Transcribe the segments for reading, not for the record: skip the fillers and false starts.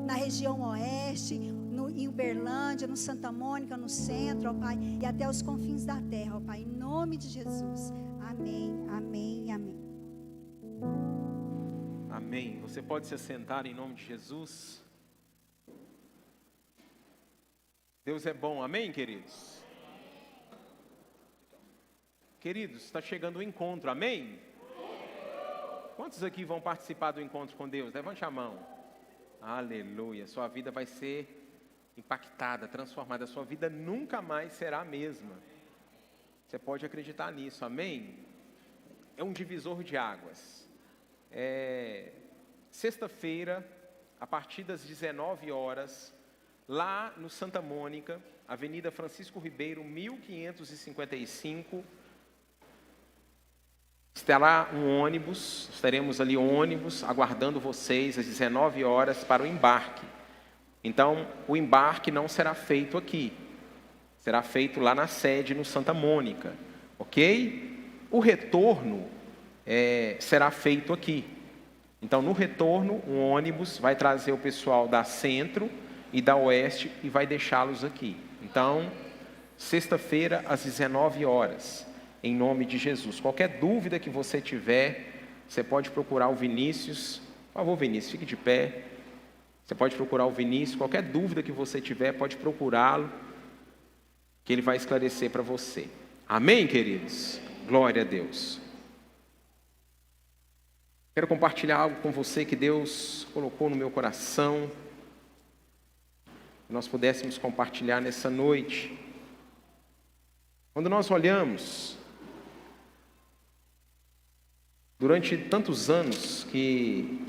na região oeste, em Uberlândia, no Santa Mônica, no centro, ó Pai, e até os confins da terra, ó Pai, em nome de Jesus. Amém, amém e amém. Amém. Você pode se assentar em nome de Jesus. Deus é bom, amém, queridos? Queridos, está chegando o encontro, amém? Quantos aqui vão participar do encontro com Deus? Levante a mão. Aleluia, sua vida vai ser impactada, transformada. Sua vida nunca mais será a mesma. Você pode acreditar nisso, amém? É um divisor de águas. Sexta-feira, a partir das 19 horas, lá no Santa Mônica, Avenida Francisco Ribeiro, 1555, estará um ônibus, estaremos ali ônibus, aguardando vocês às 19 horas para o embarque. Então, o embarque não será feito aqui, será feito lá na sede, no Santa Mônica, ok? O retorno será feito aqui. Então, no retorno, um ônibus vai trazer o pessoal da Centro e da Oeste e vai deixá-los aqui. Então, sexta-feira, às 19 horas, em nome de Jesus. Qualquer dúvida que você tiver, você pode procurar o Vinícius. Por favor, Vinícius, fique de pé. Você pode procurar o Vinícius. Qualquer dúvida que você tiver, pode procurá-lo, que ele vai esclarecer para você. Amém, queridos? Glória a Deus. Quero compartilhar algo com você que Deus colocou no meu coração, que nós pudéssemos compartilhar nessa noite. Quando nós olhamos, durante tantos anos que,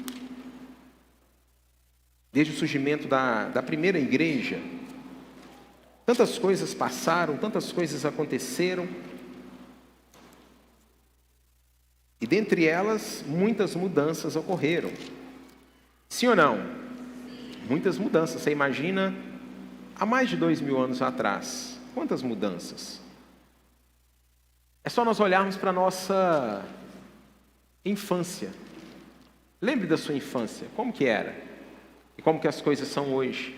desde o surgimento da primeira igreja, tantas coisas passaram, tantas coisas aconteceram, e dentre elas, muitas mudanças ocorreram. Sim ou não? Muitas mudanças. Você imagina, há mais de 2000 anos atrás, quantas mudanças? É só nós olharmos para a nossa infância. Lembre da sua infância, como que era? E como que as coisas são hoje?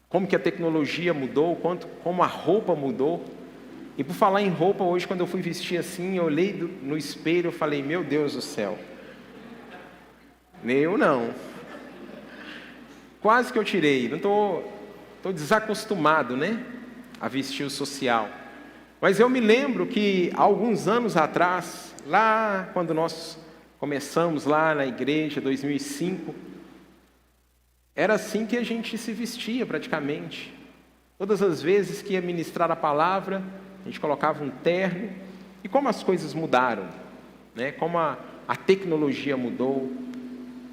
Como que a tecnologia mudou, como a roupa mudou? E por falar em roupa, hoje quando eu fui vestir assim, eu olhei no espelho e falei, meu Deus do céu. Eu não. Quase que eu tirei, não estou desacostumado, né, a vestir o social. Mas eu me lembro que há alguns anos atrás, lá quando nós começamos lá na igreja, 2005, era assim que a gente se vestia praticamente. Todas as vezes que ia ministrar a palavra, a gente colocava um terno. E como as coisas mudaram, né? Como a tecnologia mudou,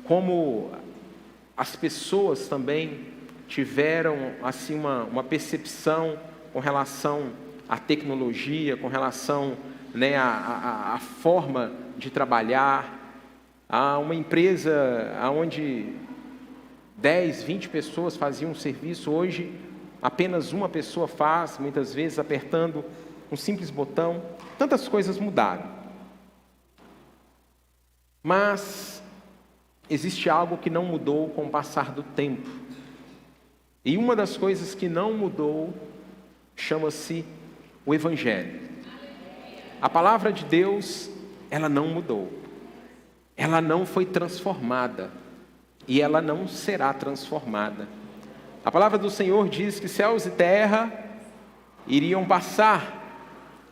como as pessoas também tiveram assim, uma percepção com relação à tecnologia, com relação, né, à forma de trabalhar. Há uma empresa onde 10, 20 pessoas faziam um serviço, hoje apenas uma pessoa faz, muitas vezes apertando um simples botão. Tantas coisas mudaram. Mas existe algo que não mudou com o passar do tempo. E uma das coisas que não mudou chama-se o Evangelho. A palavra de Deus, ela não mudou. Ela não foi transformada. E ela não será transformada. A palavra do Senhor diz que céus e terra iriam passar,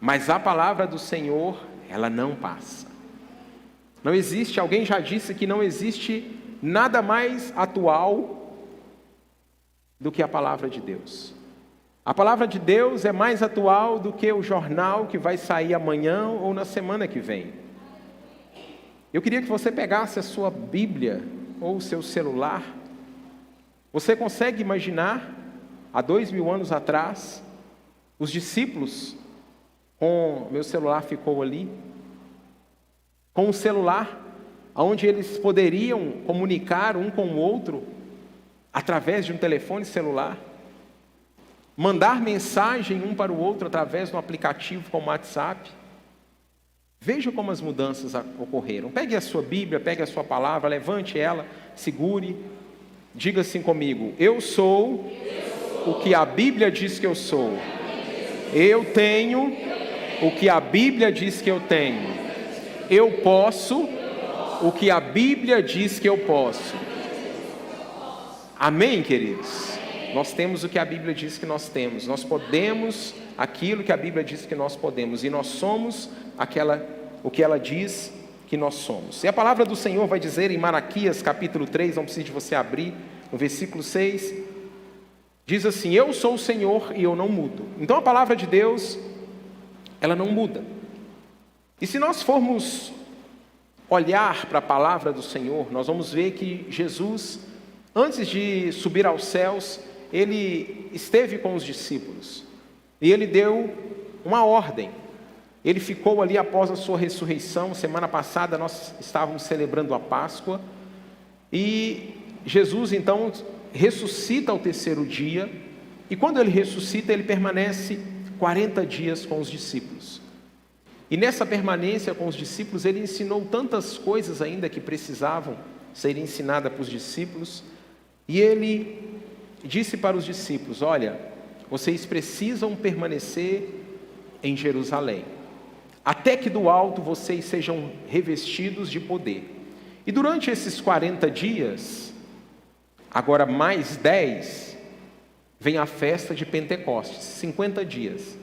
mas a palavra do Senhor, ela não passa. Não existe, alguém já disse que não existe nada mais atual do que a palavra de Deus. A palavra de Deus é mais atual do que o jornal que vai sair amanhã ou na semana que vem. Eu queria que você pegasse a sua Bíblia ou o seu celular. Você consegue imaginar, há 2000 anos atrás, os discípulos, meu celular ficou ali, com um celular, onde eles poderiam comunicar um com o outro, através de um telefone celular, mandar mensagem um para o outro através de um aplicativo como o WhatsApp. Veja como as mudanças ocorreram. Pegue a sua Bíblia, pegue a sua palavra, levante ela, segure. Diga assim comigo: eu sou o que a Bíblia diz que eu sou. Eu tenho o que a Bíblia diz que eu tenho. Eu posso o que a Bíblia diz que eu posso. Amém, queridos? Nós temos o que a Bíblia diz que nós temos. Nós podemos aquilo que a Bíblia diz que nós podemos. E nós somos o que ela diz que nós somos. E a palavra do Senhor vai dizer em Malaquias capítulo 3, não precisa de você abrir, no versículo 6, diz assim: eu sou o Senhor e eu não mudo. Então a palavra de Deus, ela não muda. E se nós formos olhar para a palavra do Senhor, nós vamos ver que Jesus, antes de subir aos céus, ele esteve com os discípulos e ele deu uma ordem. Ele ficou ali após a sua ressurreição. Semana passada nós estávamos celebrando a Páscoa e Jesus então ressuscita ao terceiro dia, e quando ele ressuscita, ele permanece 40 dias com os discípulos. E nessa permanência com os discípulos, ele ensinou tantas coisas ainda que precisavam ser ensinadas para os discípulos, e ele disse para os discípulos: olha, vocês precisam permanecer em Jerusalém, até que do alto vocês sejam revestidos de poder. E durante esses 40 dias, agora mais 10, vem a festa de Pentecostes, 50 dias.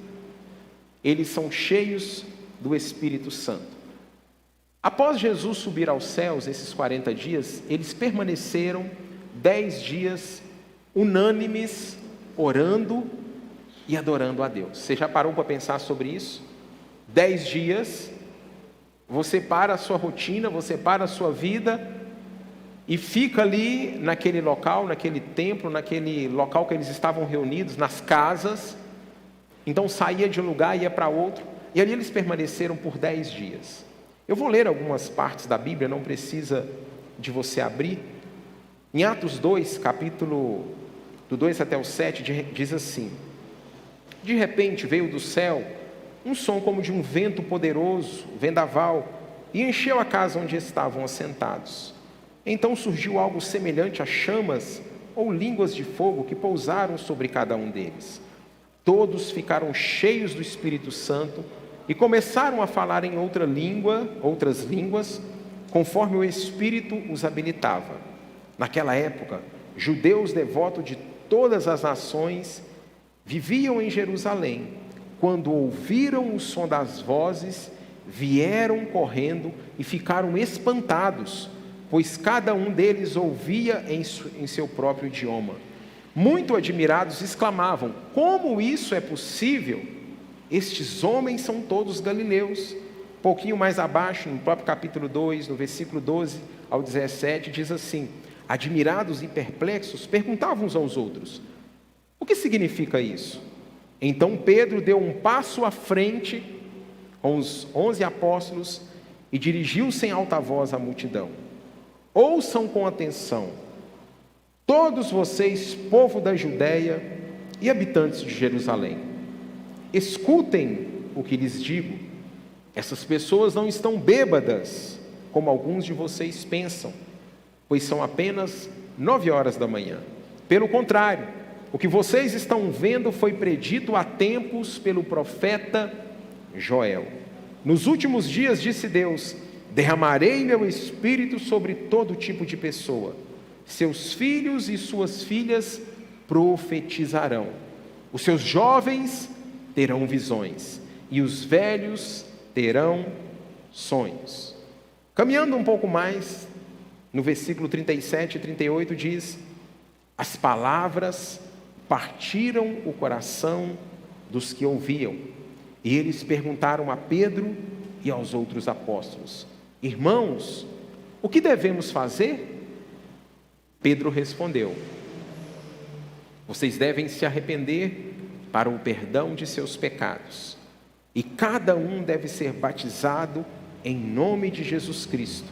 Eles são cheios do Espírito Santo. Após Jesus subir aos céus, esses 40 dias, eles permaneceram 10 dias unânimes, orando e adorando a Deus. Você já parou para pensar sobre isso? 10 dias, você para a sua rotina, você para a sua vida e fica ali naquele local, naquele templo, naquele local que eles estavam reunidos, nas casas. Então saía de um lugar e ia para outro, e ali eles permaneceram por 10 dias. Eu vou ler algumas partes da Bíblia, não precisa de você abrir. Em Atos 2, capítulo do 2 até o 7, diz assim: de repente veio do céu um som como de um vento poderoso, vendaval, e encheu a casa onde estavam assentados. Então surgiu algo semelhante a chamas ou línguas de fogo que pousaram sobre cada um deles. Todos ficaram cheios do Espírito Santo e começaram a falar em outras línguas, conforme o Espírito os habilitava. Naquela época, judeus devotos de todas as nações viviam em Jerusalém. Quando ouviram o som das vozes, vieram correndo e ficaram espantados, pois cada um deles ouvia em seu próprio idioma. Muito admirados, exclamavam: como isso é possível? Estes homens são todos galileus. Um pouquinho mais abaixo, no próprio capítulo 2, no versículo 12 ao 17, diz assim: admirados e perplexos, perguntavam uns aos outros: o que significa isso? Então Pedro deu um passo à frente com os 11 apóstolos e dirigiu-se em alta voz à multidão: ouçam com atenção, todos vocês, povo da Judéia e habitantes de Jerusalém, escutem o que lhes digo. Essas pessoas não estão bêbadas, como alguns de vocês pensam, pois são apenas 9 horas da manhã. Pelo contrário, o que vocês estão vendo foi predito há tempos pelo profeta Joel. Nos últimos dias, disse Deus, derramarei meu espírito sobre todo tipo de pessoa. Seus filhos e suas filhas profetizarão. Os seus jovens terão visões e os velhos terão sonhos. Caminhando um pouco mais, no versículo 37 e 38 diz: as palavras partiram o coração dos que ouviam, e eles perguntaram a Pedro e aos outros apóstolos: irmãos, o que devemos fazer? Pedro respondeu: vocês devem se arrepender para o perdão de seus pecados, e cada um deve ser batizado em nome de Jesus Cristo.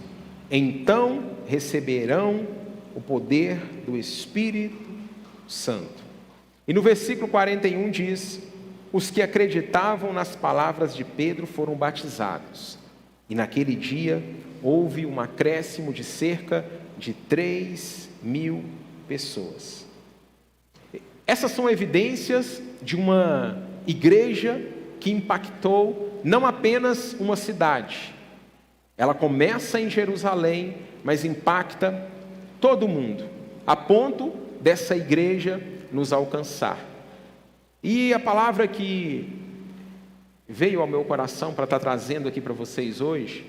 Então receberão o poder do Espírito Santo. E no versículo 41 diz: os que acreditavam nas palavras de Pedro foram batizados. E naquele dia houve um acréscimo de cerca de 3.000 pessoas. Essas são evidências de uma igreja que impactou não apenas uma cidade. Ela começa em Jerusalém, mas impacta todo mundo, a ponto dessa igreja nos alcançar. E a palavra que veio ao meu coração para estar trazendo aqui para vocês hoje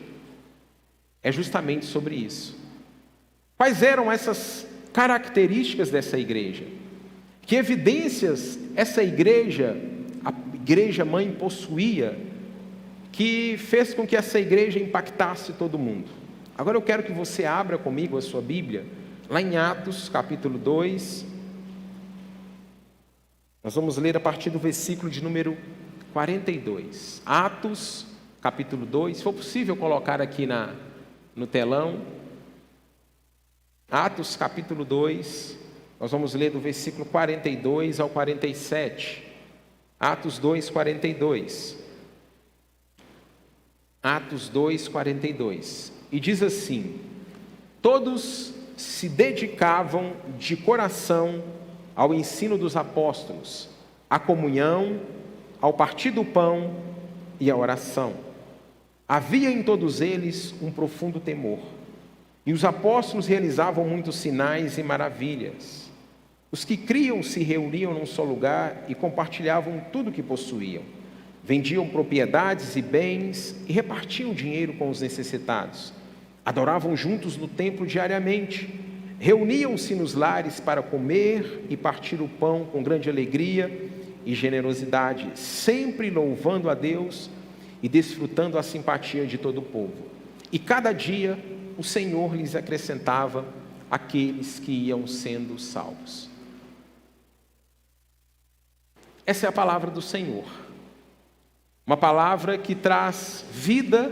é justamente sobre isso. Quais eram essas características dessa igreja? Que evidências essa igreja, a igreja mãe, possuía, que fez com que essa igreja impactasse todo mundo? Agora eu quero que você abra comigo a sua Bíblia, lá em Atos capítulo 2, nós vamos ler a partir do versículo de número 42. Atos capítulo 2, se for possível colocar aqui no telão. Atos capítulo 2, nós vamos ler do versículo 42 ao 47. Atos 2, 42. Atos 2, 42. E diz assim: todos se dedicavam de coração ao ensino dos apóstolos, à comunhão, ao partir do pão e à oração. Havia em todos eles um profundo temor. E os apóstolos realizavam muitos sinais e maravilhas. Os que criam se reuniam num só lugar e compartilhavam tudo o que possuíam. Vendiam propriedades e bens e repartiam dinheiro com os necessitados. Adoravam juntos no templo diariamente. Reuniam-se nos lares para comer e partir o pão com grande alegria e generosidade, sempre louvando a Deus e desfrutando a simpatia de todo o povo. E cada dia o Senhor lhes acrescentava aqueles que iam sendo salvos. Essa é a palavra do Senhor. Uma palavra que traz vida,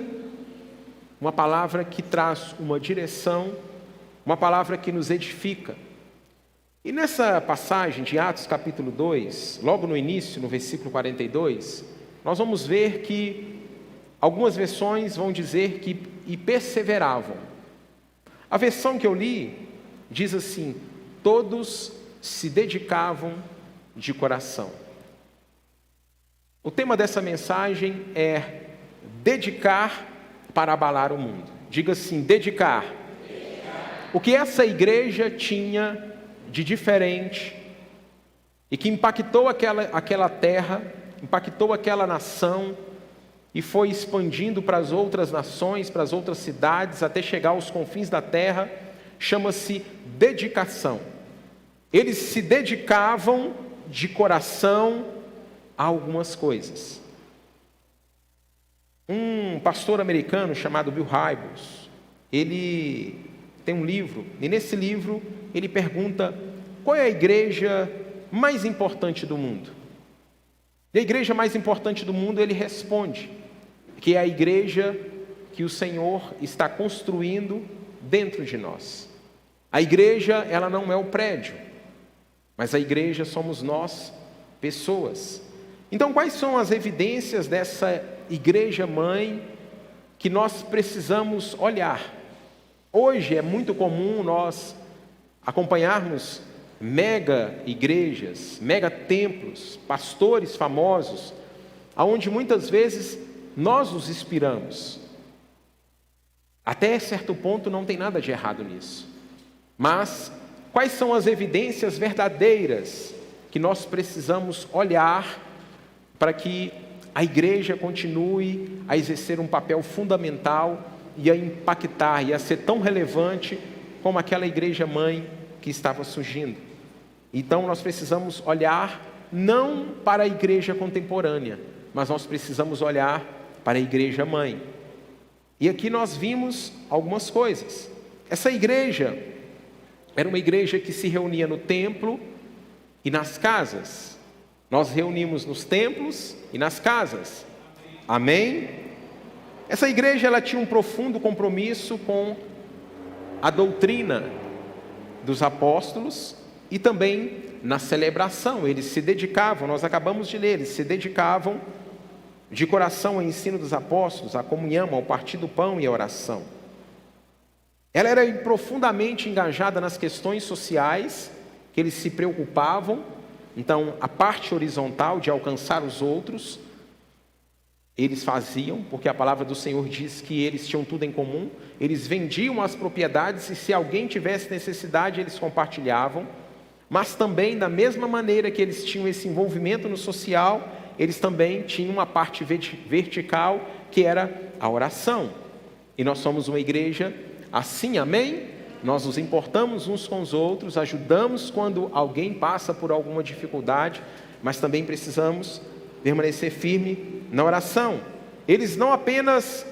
uma palavra que traz uma direção, uma palavra que nos edifica. E nessa passagem de Atos capítulo 2, logo no início, no versículo 42, nós vamos ver que algumas versões vão dizer que e perseveravam. A versão que eu li diz assim: todos se dedicavam de coração. O tema dessa mensagem é dedicar para abalar o mundo. Diga assim: dedicar. O que essa igreja tinha de diferente e que impactou aquela terra, impactou aquela nação e foi expandindo para as outras nações, para as outras cidades, até chegar aos confins da terra, chama-se dedicação. Eles se dedicavam de coração a algumas coisas. Um pastor americano chamado Bill Hybels, ele tem um livro, e nesse livro ele pergunta: qual é a igreja mais importante do mundo? E a igreja mais importante do mundo, ele responde que é a igreja que o Senhor está construindo dentro de nós. A igreja, ela não é o prédio, mas a igreja somos nós, pessoas. Então, quais são as evidências dessa igreja mãe que nós precisamos olhar? Hoje é muito comum nós acompanharmos mega igrejas, mega templos, pastores famosos, aonde muitas vezes nós os inspiramos. Até certo ponto não tem nada de errado nisso. Mas quais são as evidências verdadeiras que nós precisamos olhar para que a igreja continue a exercer um papel fundamental e a impactar e a ser tão relevante como aquela igreja mãe que estava surgindo? Então nós precisamos olhar não para a igreja contemporânea, mas nós precisamos olhar para a igreja mãe. E aqui nós vimos algumas coisas. Essa igreja era uma igreja que se reunia no templo e nas casas. Nós reunimos nos templos e nas casas. Amém? Essa igreja, ela tinha um profundo compromisso com a doutrina dos apóstolos e também na celebração. Eles se dedicavam, nós acabamos de ler, eles se dedicavam de coração ao ensino dos apóstolos, à comunhão, ao partir do pão e à oração. Ela era profundamente engajada nas questões sociais, que eles se preocupavam. Então, a parte horizontal de alcançar os outros, eles faziam, porque a palavra do Senhor diz que eles tinham tudo em comum. Eles vendiam as propriedades e se alguém tivesse necessidade, eles compartilhavam. Mas também, da mesma maneira que eles tinham esse envolvimento no social, eles também tinham uma parte vertical, que era a oração. E nós somos uma igreja assim, amém? Nós nos importamos uns com os outros, ajudamos quando alguém passa por alguma dificuldade, mas também precisamos permanecer firme na oração. Eles não apenas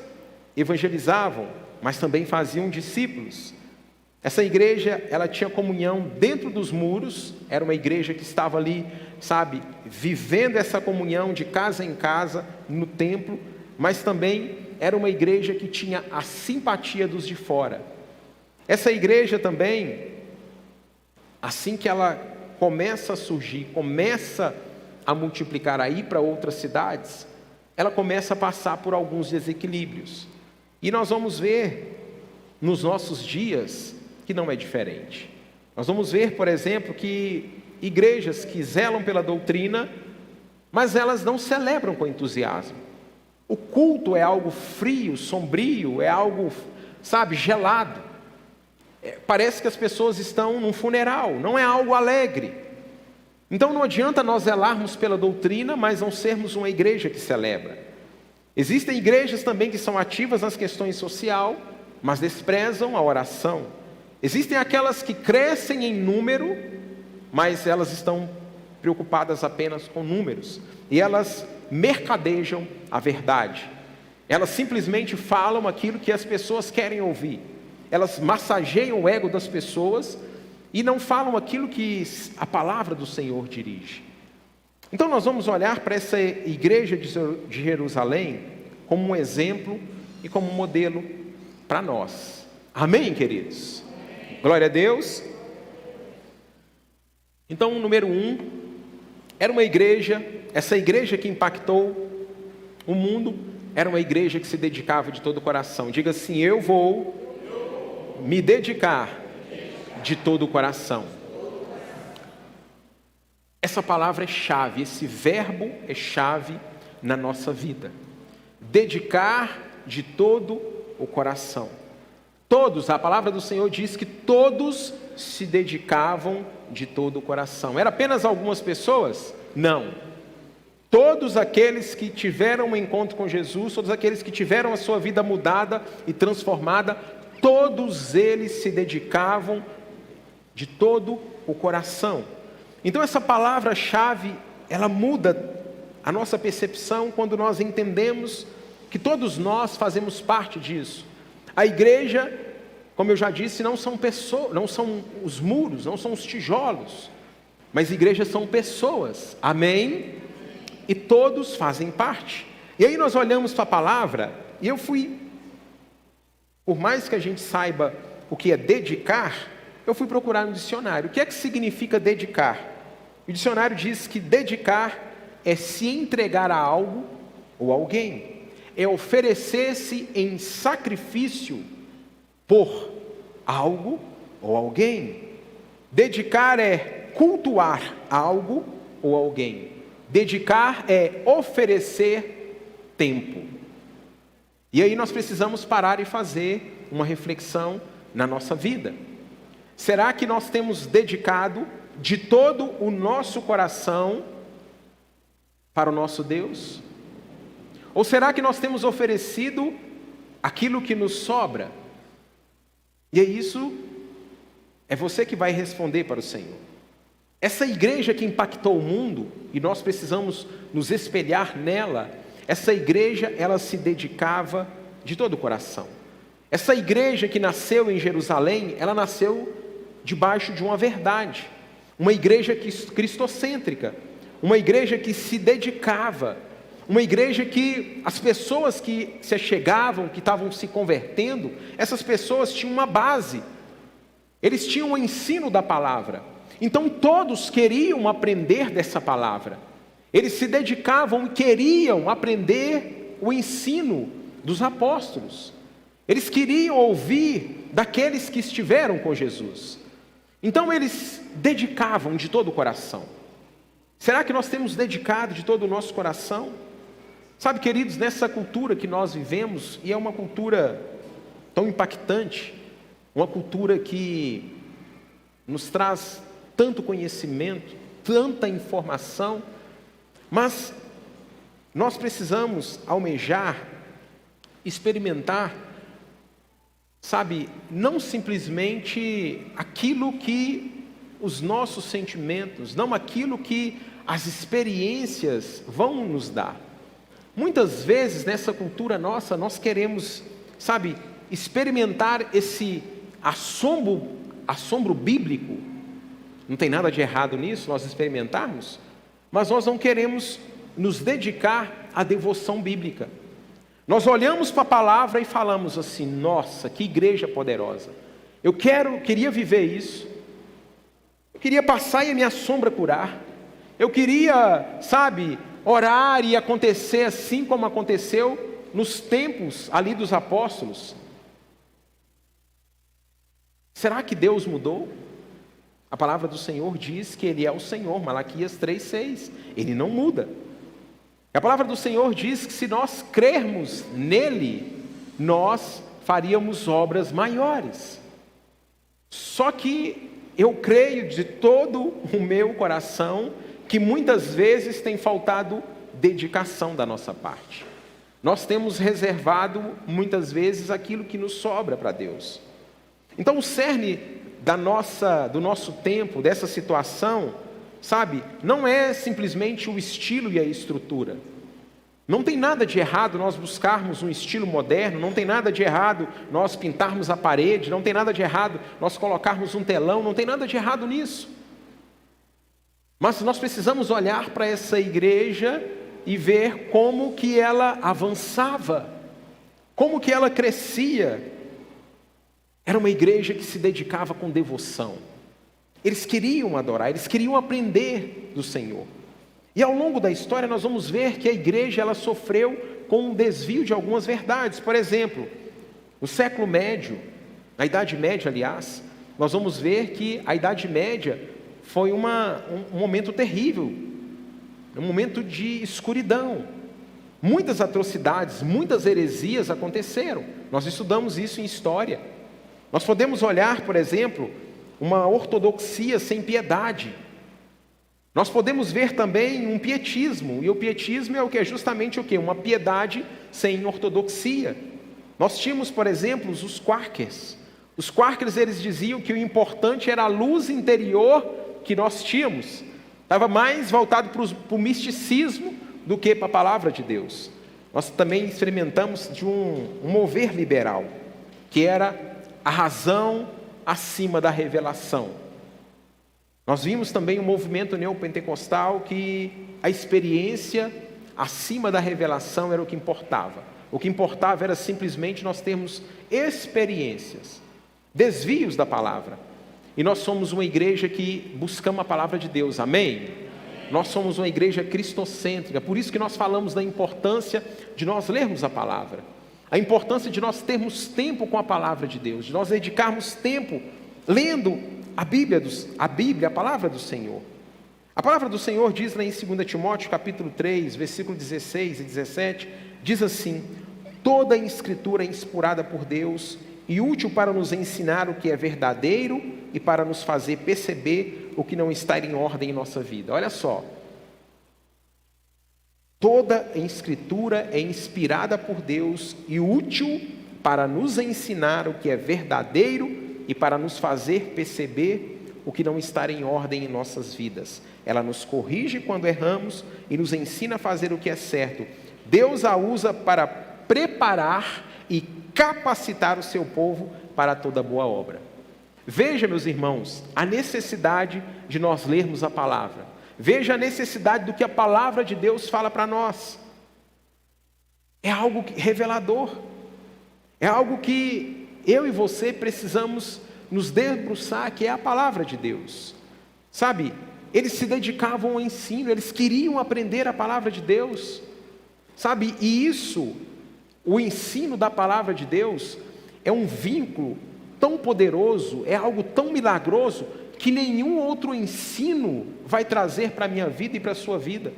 evangelizavam, mas também faziam discípulos. Essa igreja, ela tinha comunhão dentro dos muros, era uma igreja que estava ali, vivendo essa comunhão de casa em casa, no templo, mas também era uma igreja que tinha a simpatia dos de fora. Essa igreja também, assim que ela começa a surgir, começa a multiplicar, a ir para outras cidades, ela começa a passar por alguns desequilíbrios. E nós vamos ver nos nossos dias que não é diferente. Nós vamos ver, por exemplo, que igrejas que zelam pela doutrina, mas elas não celebram com entusiasmo. O culto é algo frio, sombrio, é algo, gelado. Parece que as pessoas estão num funeral, não é algo alegre. Então não adianta nós zelarmos pela doutrina, mas não sermos uma igreja que celebra. Existem igrejas também que são ativas nas questões sociais, mas desprezam a oração. Existem aquelas que crescem em número, mas elas estão preocupadas apenas com números. E elas mercadejam a verdade. Elas simplesmente falam aquilo que as pessoas querem ouvir. Elas massageiam o ego das pessoas e não falam aquilo que a palavra do Senhor dirige. Então nós vamos olhar para essa igreja de Jerusalém como um exemplo e como um modelo para nós. Amém, queridos? Amém. Glória a Deus. Então, número 1, era uma igreja, essa igreja que impactou o mundo, era uma igreja que se dedicava de todo o coração. Diga assim: eu vou me dedicar de todo o coração. Essa palavra é chave, esse verbo é chave na nossa vida. Dedicar de todo o coração. Todos, a palavra do Senhor diz que todos se dedicavam de todo o coração. Era apenas algumas pessoas? Não. Todos aqueles que tiveram um encontro com Jesus, todos aqueles que tiveram a sua vida mudada e transformada, todos eles se dedicavam de todo o coração. Então essa palavra-chave, ela muda a nossa percepção quando nós entendemos que todos nós fazemos parte disso. A igreja, como eu já disse, não são pessoas, não são os muros, não são os tijolos, mas igrejas são pessoas, amém? E todos fazem parte. E aí nós olhamos para a palavra, e por mais que a gente saiba o que é dedicar, eu fui procurar no dicionário. O que é que significa dedicar? O dicionário diz que dedicar é se entregar a algo ou alguém. É oferecer-se em sacrifício por algo ou alguém. Dedicar é cultuar algo ou alguém. Dedicar é oferecer tempo. E aí nós precisamos parar e fazer uma reflexão na nossa vida. Será que nós temos dedicado de todo o nosso coração para o nosso Deus? Ou será que nós temos oferecido aquilo que nos sobra? E isso é você que vai responder para o Senhor. Essa igreja que impactou o mundo, e nós precisamos nos espelhar nela, essa igreja, ela se dedicava de todo o coração. Essa igreja que nasceu em Jerusalém, ela nasceu debaixo de uma verdade. Uma igreja cristocêntrica, uma igreja que se dedicava, uma igreja que as pessoas que se achegavam, que estavam se convertendo, essas pessoas tinham uma base, eles tinham o ensino da palavra, então todos queriam aprender dessa palavra, eles se dedicavam e queriam aprender o ensino dos apóstolos. Eles queriam ouvir daqueles que estiveram com Jesus. Então eles dedicavam de todo o coração. Será que nós temos dedicado de todo o nosso coração? Sabe, queridos, nessa cultura que nós vivemos, e é uma cultura tão impactante, uma cultura que nos traz tanto conhecimento, tanta informação, mas nós precisamos almejar, experimentar, sabe, não simplesmente aquilo que os nossos sentimentos, não aquilo que as experiências vão nos dar. Muitas vezes nessa cultura nossa, nós queremos, sabe, experimentar esse assombro bíblico. Não tem nada de errado nisso, nós experimentarmos, mas nós não queremos nos dedicar à devoção bíblica. Nós olhamos para a palavra e falamos assim: nossa, que igreja poderosa. Eu queria viver isso. Eu queria passar e a minha sombra curar. Eu queria, sabe, orar e acontecer assim como aconteceu nos tempos ali dos apóstolos. Será que Deus mudou? A palavra do Senhor diz que Ele é o Senhor, Malaquias 3:6. Ele não muda. A palavra do Senhor diz que se nós crermos nele, nós faríamos obras maiores. Só que eu creio de todo o meu coração que muitas vezes tem faltado dedicação da nossa parte. Nós temos reservado muitas vezes aquilo que nos sobra para Deus. Então o cerne do nosso tempo, dessa situação, sabe, não é simplesmente o estilo e a estrutura. Não tem nada de errado nós buscarmos um estilo moderno, não tem nada de errado nós pintarmos a parede, não tem nada de errado nós colocarmos um telão, não tem nada de errado nisso. Mas nós precisamos olhar para essa igreja e ver como que ela avançava, como que ela crescia. Era uma igreja que se dedicava com devoção. Eles queriam adorar, eles queriam aprender do Senhor. E ao longo da história nós vamos ver que a igreja ela sofreu com um desvio de algumas verdades. Por exemplo, no século médio, na Idade Média, aliás, nós vamos ver que a Idade Média foi um momento terrível, um momento de escuridão. Muitas atrocidades, muitas heresias aconteceram. Nós estudamos isso em história. Nós podemos olhar, por exemplo, uma ortodoxia sem piedade. Nós podemos ver também um pietismo, e o pietismo é o que é justamente o quê? Uma piedade sem ortodoxia. Nós tínhamos, por exemplo, os Quakers. Os Quakers, eles diziam que o importante era a luz interior que nós tínhamos. Estava mais voltado para o misticismo do que para a palavra de Deus. Nós também experimentamos de um mover liberal, que era a razão acima da revelação. Nós vimos também um movimento neopentecostal que a experiência acima da revelação era o que importava. O que importava era simplesmente nós termos experiências, desvios da palavra. E nós somos uma igreja que buscamos a palavra de Deus, amém? Nós somos uma igreja cristocêntrica, por isso que nós falamos da importância de nós lermos a palavra. A importância de nós termos tempo com a palavra de Deus, de nós dedicarmos tempo lendo a Bíblia, a palavra do Senhor. A palavra do Senhor diz lá em 2 Timóteo capítulo 3, versículo 16 e 17, diz assim: toda a escritura é inspirada por Deus e útil para nos ensinar o que é verdadeiro e para nos fazer perceber o que não está em ordem em nossa vida. Olha só. Toda a escritura é inspirada por Deus e útil para nos ensinar o que é verdadeiro e para nos fazer perceber o que não está em ordem em nossas vidas. Ela nos corrige quando erramos e nos ensina a fazer o que é certo. Deus a usa para preparar e capacitar o seu povo para toda boa obra. Veja, meus irmãos, a necessidade de nós lermos a palavra. Veja a necessidade do que a palavra de Deus fala para nós. É algo revelador. É algo que eu e você precisamos nos debruçar, que é a palavra de Deus. Sabe, eles se dedicavam ao ensino, eles queriam aprender a palavra de Deus. Sabe, e isso, o ensino da palavra de Deus, é um vínculo tão poderoso, é algo tão milagroso, que nenhum outro ensino vai trazer para a minha vida e para a sua vida.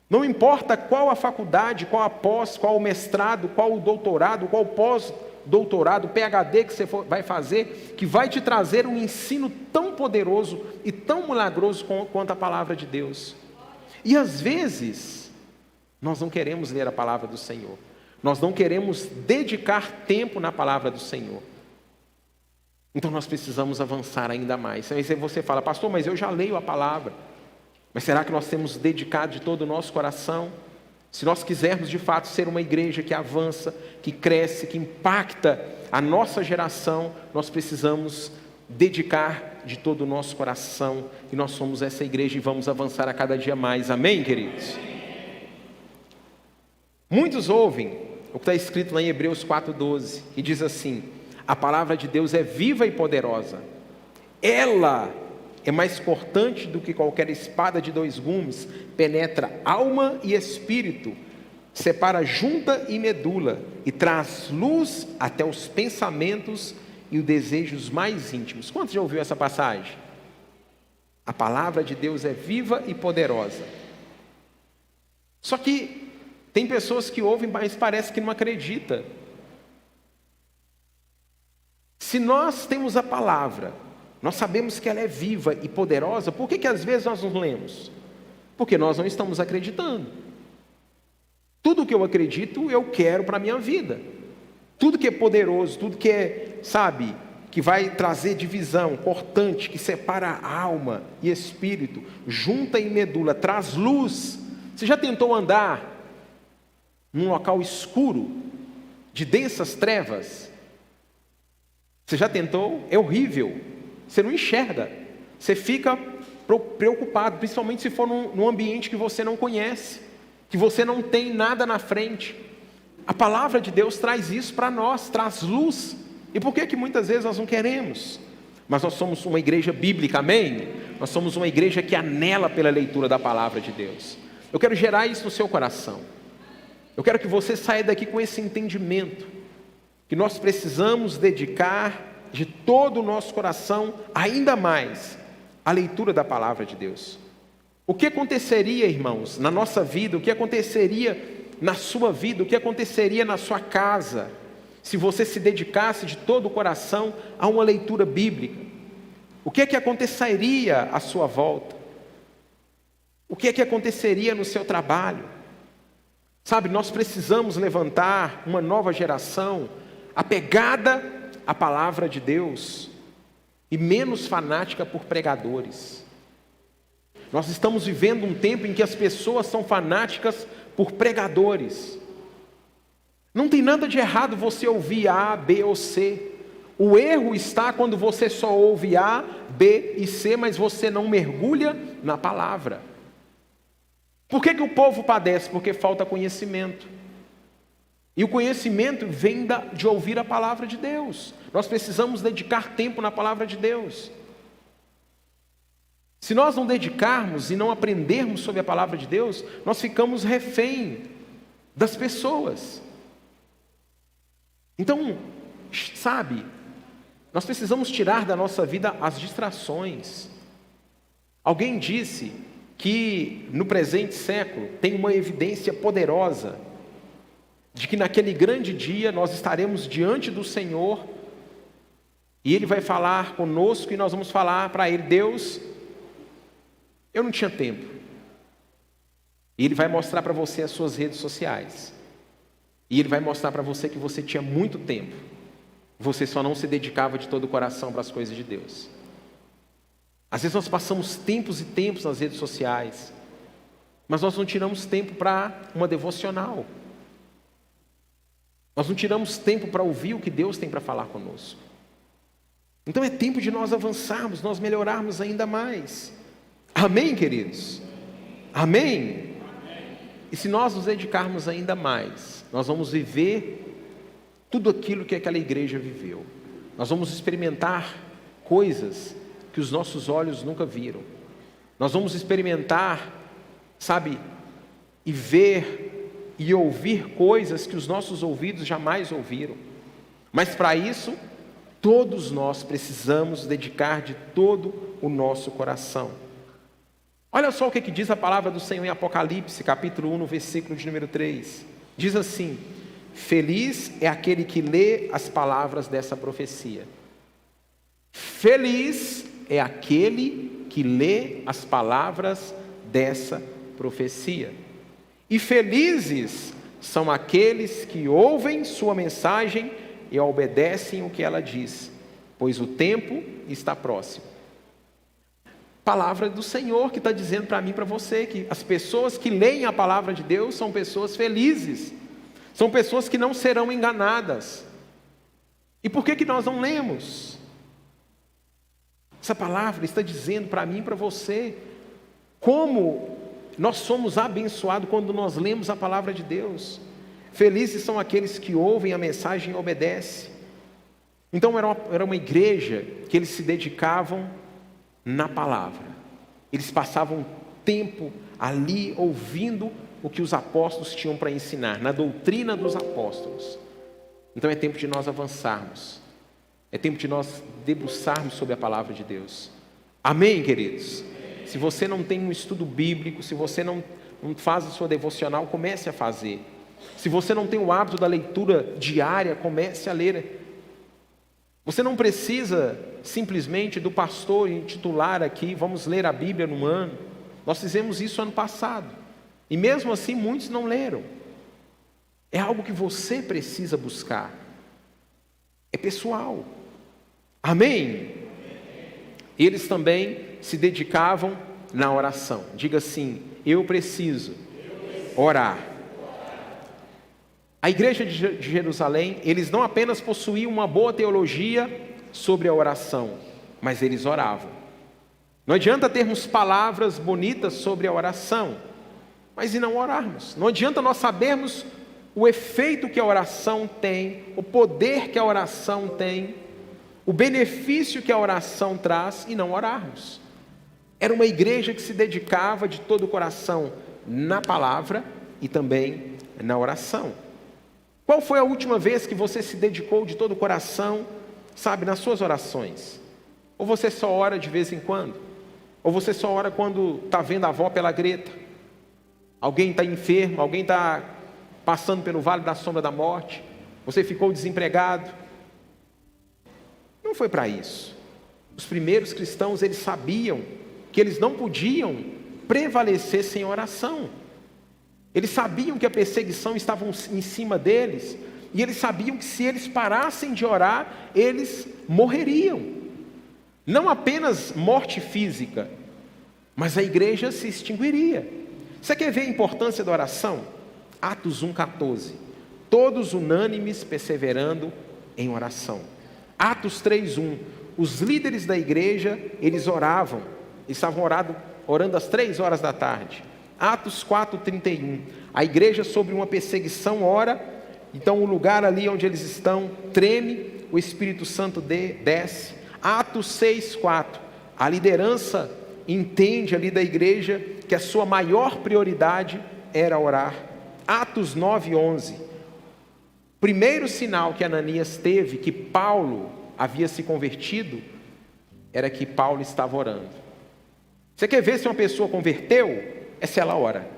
Não importa qual a faculdade, qual a pós, qual o mestrado, qual o doutorado, qual o pós-doutorado, PhD que você vai fazer, que vai te trazer um ensino tão poderoso e tão milagroso quanto a palavra de Deus. E às vezes, nós não queremos ler a palavra do Senhor. Nós não queremos dedicar tempo na palavra do Senhor. Então nós precisamos avançar ainda mais. Aí você fala, pastor, mas eu já leio a palavra. Mas será que nós temos dedicado de todo o nosso coração? Se nós quisermos de fato ser uma igreja que avança, que cresce, que impacta a nossa geração, nós precisamos dedicar de todo o nosso coração. E nós somos essa igreja e vamos avançar a cada dia mais. Amém, queridos? Muitos ouvem o que está escrito lá em Hebreus 4,12, que diz assim: a palavra de Deus é viva e poderosa. Ela é mais cortante do que qualquer espada de 2 gumes, penetra alma e espírito, separa junta e medula, e traz luz até os pensamentos e os desejos mais íntimos. Quantos já ouviu essa passagem? A palavra de Deus é viva e poderosa. Só que tem pessoas que ouvem, mas parece que não acreditam. Se nós temos a palavra, nós sabemos que ela é viva e poderosa, por que às vezes nós não lemos? Porque nós não estamos acreditando. Tudo que eu acredito, eu quero para a minha vida. Tudo que é poderoso, tudo que é, que vai trazer divisão, cortante, que separa a alma e espírito, junta e medula, traz luz. Você já tentou andar num local escuro, de densas trevas? Você já tentou? É horrível. Você não enxerga. Você fica preocupado, principalmente se for num ambiente que você não conhece, que você não tem nada na frente. A palavra de Deus traz isso para nós, traz luz. E por que muitas vezes nós não queremos? Mas nós somos uma igreja bíblica, amém? Nós somos uma igreja que anela pela leitura da palavra de Deus. Eu quero gerar isso no seu coração. Eu quero que você saia daqui com esse entendimento, que nós precisamos dedicar de todo o nosso coração, ainda mais, a leitura da palavra de Deus. O que aconteceria, irmãos, na nossa vida, o que aconteceria na sua vida, o que aconteceria na sua casa, se você se dedicasse de todo o coração a uma leitura bíblica? O que aconteceria à sua volta? O que aconteceria no seu trabalho? Nós precisamos levantar uma nova geração apegada à palavra de Deus e menos fanática por pregadores. Nós estamos vivendo um tempo em que as pessoas são fanáticas por pregadores. Não tem nada de errado você ouvir A, B ou C. O erro está quando você só ouve A, B e C, mas você não mergulha na palavra. Por que o povo padece? Porque falta conhecimento. E o conhecimento vem de ouvir a palavra de Deus. Nós precisamos dedicar tempo na palavra de Deus. Se nós não dedicarmos e não aprendermos sobre a palavra de Deus, nós ficamos refém das pessoas. Então, nós precisamos tirar da nossa vida as distrações. Alguém disse que no presente século tem uma evidência poderosa de que naquele grande dia nós estaremos diante do Senhor e Ele vai falar conosco e nós vamos falar para Ele: Deus, eu não tinha tempo. E Ele vai mostrar para você as suas redes sociais. E Ele vai mostrar para você que você tinha muito tempo. Você só não se dedicava de todo o coração para as coisas de Deus. Às vezes nós passamos tempos e tempos nas redes sociais, mas nós não tiramos tempo para uma devocional. Nós não tiramos tempo para ouvir o que Deus tem para falar conosco. Então é tempo de nós avançarmos, nós melhorarmos ainda mais. Amém, queridos? Amém? E se nós nos dedicarmos ainda mais, nós vamos viver tudo aquilo que aquela igreja viveu. Nós vamos experimentar coisas que os nossos olhos nunca viram. Nós vamos experimentar, e ver e ouvir coisas que os nossos ouvidos jamais ouviram. Mas para isso, todos nós precisamos dedicar de todo o nosso coração. Olha só o que diz a palavra do Senhor em Apocalipse, capítulo 1, no versículo de número 3. Diz assim: feliz é aquele que lê as palavras dessa profecia. Feliz é aquele que lê as palavras dessa profecia. E felizes são aqueles que ouvem sua mensagem e obedecem o que ela diz, pois o tempo está próximo. Palavra do Senhor que está dizendo para mim e para você que as pessoas que leem a palavra de Deus são pessoas felizes, são pessoas que não serão enganadas. E por que nós não lemos? Essa palavra está dizendo para mim e para você como nós somos abençoados quando nós lemos a palavra de Deus. Felizes são aqueles que ouvem a mensagem e obedecem. Então era uma igreja que eles se dedicavam na palavra. Eles passavam tempo ali ouvindo o que os apóstolos tinham para ensinar, na doutrina dos apóstolos. Então é tempo de nós avançarmos. É tempo de nós debruçarmos sobre a palavra de Deus. Amém, queridos? Se você não tem um estudo bíblico, se você não faz a sua devocional, comece a fazer. Se você não tem o hábito da leitura diária, comece a ler. Você não precisa simplesmente do pastor intitular aqui, vamos ler a Bíblia num ano. Nós fizemos isso ano passado. E mesmo assim muitos não leram. É algo que você precisa buscar. É pessoal. Amém? Eles também se dedicavam na oração. Diga assim: eu preciso orar. A igreja de Jerusalém, eles não apenas possuíam uma boa teologia sobre a oração, mas eles oravam. Não adianta termos palavras bonitas sobre a oração, mas e não orarmos. Não adianta nós sabermos o efeito que a oração tem, o poder que a oração tem, o benefício que a oração traz e não orarmos. Era uma igreja que se dedicava de todo o coração na palavra e também na oração. Qual foi a última vez que você se dedicou de todo o coração, sabe, nas suas orações? Ou você só ora de vez em quando? Ou você só ora quando está vendo a avó pela greta? Alguém está enfermo, alguém está passando pelo vale da sombra da morte? Você ficou desempregado? Não foi para isso. Os primeiros cristãos, eles sabiam que eles não podiam prevalecer sem oração. Eles sabiam que a perseguição estava em cima deles, e eles sabiam que se eles parassem de orar, eles morreriam. Não apenas morte física, mas a igreja se extinguiria. Você quer ver a importância da oração? Atos 1,14. Todos unânimes perseverando em oração. Atos 3,1. Os líderes da igreja, eles oravam, eles estavam orando às 3 horas da tarde. Atos 4,31, a igreja sobre uma perseguição ora, então o lugar ali onde eles estão treme, o Espírito Santo desce. Atos 6,4, a liderança entende ali da igreja que a sua maior prioridade era orar. Atos 9,11, primeiro sinal que Ananias teve que Paulo havia se convertido, era que Paulo estava orando. Você quer ver se uma pessoa converteu? É se ela ora.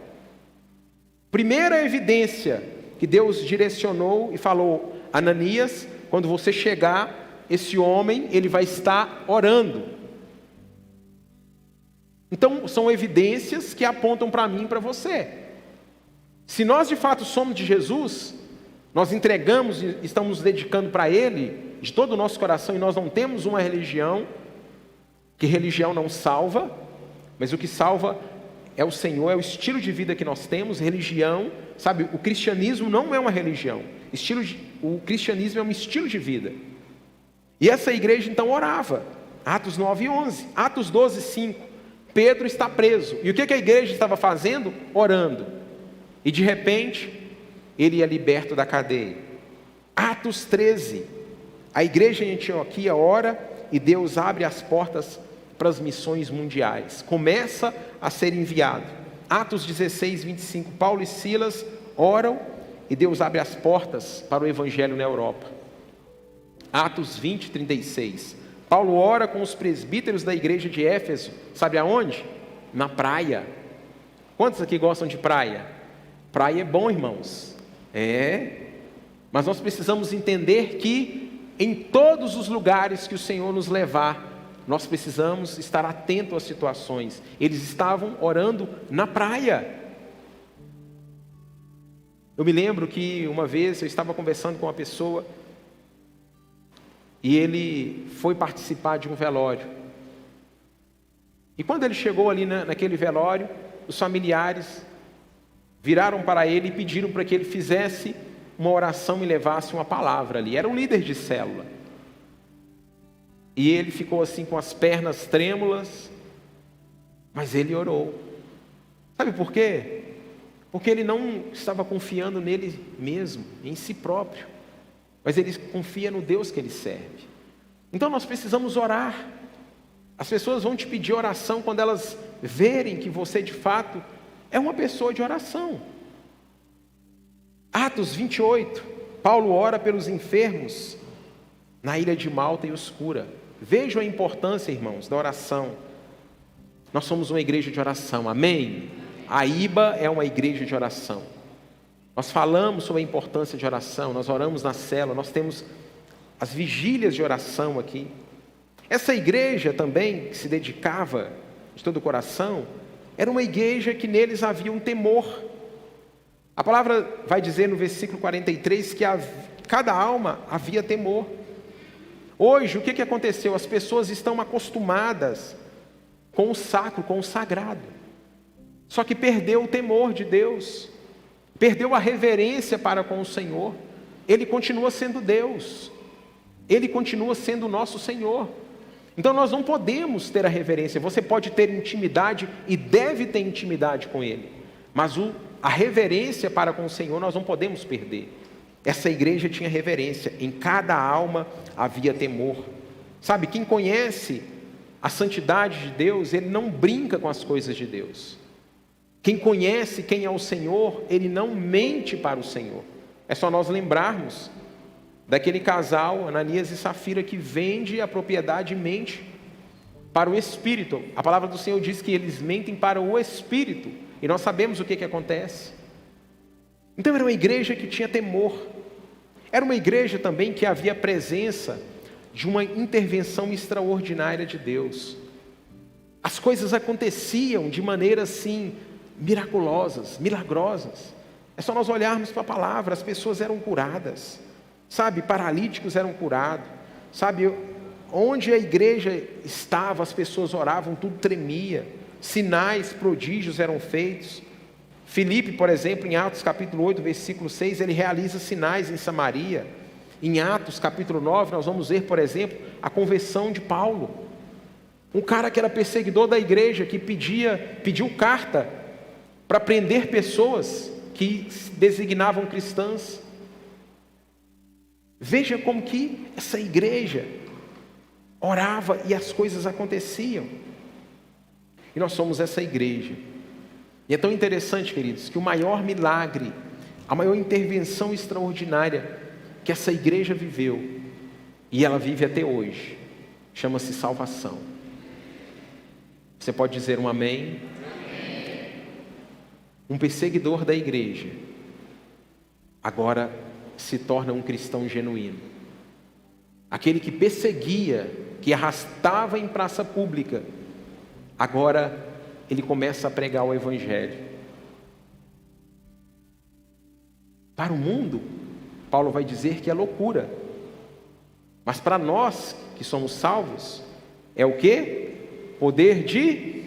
Primeira evidência que Deus direcionou e falou: Ananias, quando você chegar, esse homem, ele vai estar orando. Então, são evidências que apontam para mim e para você. Se nós de fato somos de Jesus, nós entregamos e estamos nos dedicando para Ele, de todo o nosso coração, e nós não temos uma religião, que religião não salva, mas o que salva é o Senhor, é o estilo de vida que nós temos. Religião, sabe, o cristianismo não é uma religião, o cristianismo é um estilo de vida. E essa igreja então orava. Atos 9,11, Atos 12,5, Pedro está preso, e o que a igreja estava fazendo? Orando, e de repente, ele é liberto da cadeia. Atos 13, a igreja em Antioquia ora, e Deus abre as portas para as missões mundiais, começa a ser enviado. Atos 16:25, Paulo e Silas oram e Deus abre as portas para o evangelho na Europa. Atos 20, 36. Paulo ora com os presbíteros da igreja de Éfeso, sabe aonde? Na praia. Quantos aqui gostam de praia? Praia é bom, irmãos. Mas nós precisamos entender que em todos os lugares que o Senhor nos levar, nós precisamos estar atentos às situações. Eles estavam orando na praia. Eu me lembro que uma vez eu estava conversando com uma pessoa e ele foi participar de um velório. E quando ele chegou ali naquele velório, os familiares viraram para ele e pediram para que ele fizesse uma oração e levasse uma palavra ali. Era um líder de célula. E ele ficou assim com as pernas trêmulas, mas ele orou. Sabe por quê? Porque ele não estava confiando nele mesmo, em si próprio, mas ele confia no Deus que ele serve. Então nós precisamos orar. As pessoas vão te pedir oração quando elas verem que você de fato é uma pessoa de oração. Atos 28, Paulo ora pelos enfermos na ilha de Malta e os cura. Vejam a importância, irmãos, da oração. Nós somos uma igreja de oração, amém? A IBA é uma igreja de oração. Nós falamos sobre a importância de oração, nós oramos na célula, nós temos as vigílias de oração aqui. Essa igreja também, que se dedicava de todo o coração, era uma igreja que neles havia um temor. A palavra vai dizer no versículo 43 que cada alma havia temor. Hoje, o que aconteceu? As pessoas estão acostumadas com o sacro, com o sagrado. Só que perdeu o temor de Deus, perdeu a reverência para com o Senhor. Ele continua sendo Deus, Ele continua sendo o nosso Senhor. Então nós não podemos ter a reverência. Você pode ter intimidade e deve ter intimidade com Ele, mas a reverência para com o Senhor nós não podemos perder. Essa igreja tinha reverência, em cada alma havia temor. Sabe, quem conhece a santidade de Deus, ele não brinca com as coisas de Deus. Quem conhece quem é o Senhor, ele não mente para o Senhor. É só nós lembrarmos daquele casal, Ananias e Safira, que vende a propriedade e mente para o Espírito. A palavra do Senhor diz que eles mentem para o Espírito, e nós sabemos o que acontece. Então era uma igreja que tinha temor. Era uma igreja também que havia presença de uma intervenção extraordinária de Deus. As coisas aconteciam de maneira assim, miraculosas, milagrosas. É só nós olharmos para a palavra, as pessoas eram curadas, sabe, paralíticos eram curados, sabe, onde a igreja estava, as pessoas oravam, tudo tremia, sinais, prodígios eram feitos. Filipe, por exemplo, em Atos capítulo 8, versículo 6, ele realiza sinais em Samaria. Em Atos capítulo 9, nós vamos ver, por exemplo, a conversão de Paulo. Um cara que era perseguidor da igreja, que pediu carta para prender pessoas que se designavam cristãs. Veja como que essa igreja orava e as coisas aconteciam. E nós somos essa igreja. E é tão interessante, queridos, que o maior milagre, a maior intervenção extraordinária que essa igreja viveu, e ela vive até hoje, chama-se salvação. Você pode dizer um amém? Amém. Um perseguidor da igreja agora se torna um cristão genuíno. Aquele que perseguia, que arrastava em praça pública, agora ele começa a pregar o Evangelho. Para o mundo, Paulo vai dizer que é loucura. Mas para nós que somos salvos, é o quê? Poder de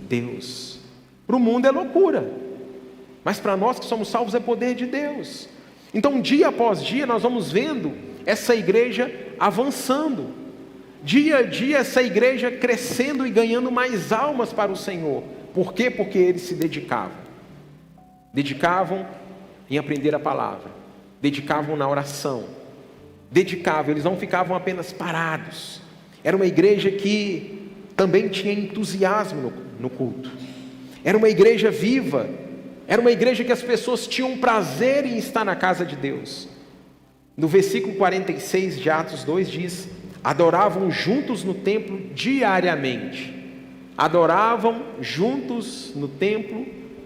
Deus. Para o mundo é loucura. Mas para nós que somos salvos é poder de Deus. Então dia após dia nós vamos vendo essa igreja avançando. Dia a dia essa igreja crescendo e ganhando mais almas para o Senhor. Por quê? Porque eles se dedicavam. Dedicavam em aprender a palavra. Dedicavam na oração. Dedicavam, eles não ficavam apenas parados. Era uma igreja que também tinha entusiasmo no culto. Era uma igreja viva. Era uma igreja que as pessoas tinham prazer em estar na casa de Deus. No versículo 46 de Atos 2 diz: adoravam juntos no templo diariamente. Adoravam juntos no templo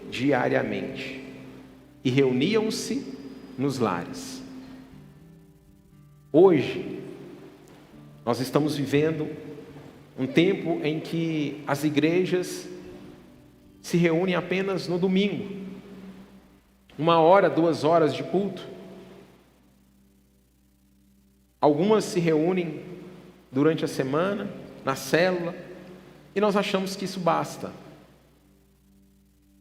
diariamente. E reuniam-se nos lares. Hoje, nós estamos vivendo um tempo em que as igrejas se reúnem apenas no domingo. 1 hora, 2 horas de culto. Algumas se reúnem durante a semana, na célula, e nós achamos que isso basta.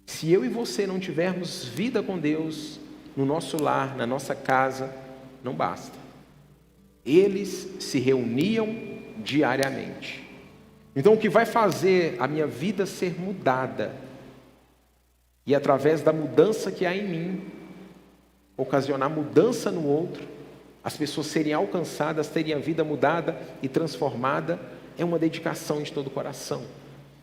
Se eu e você não tivermos vida com Deus, no nosso lar, na nossa casa, não basta. Eles se reuniam diariamente. Então, o que vai fazer a minha vida ser mudada, e através da mudança que há em mim, ocasionar mudança no outro, as pessoas serem alcançadas, terem a vida mudada e transformada, é uma dedicação de todo o coração.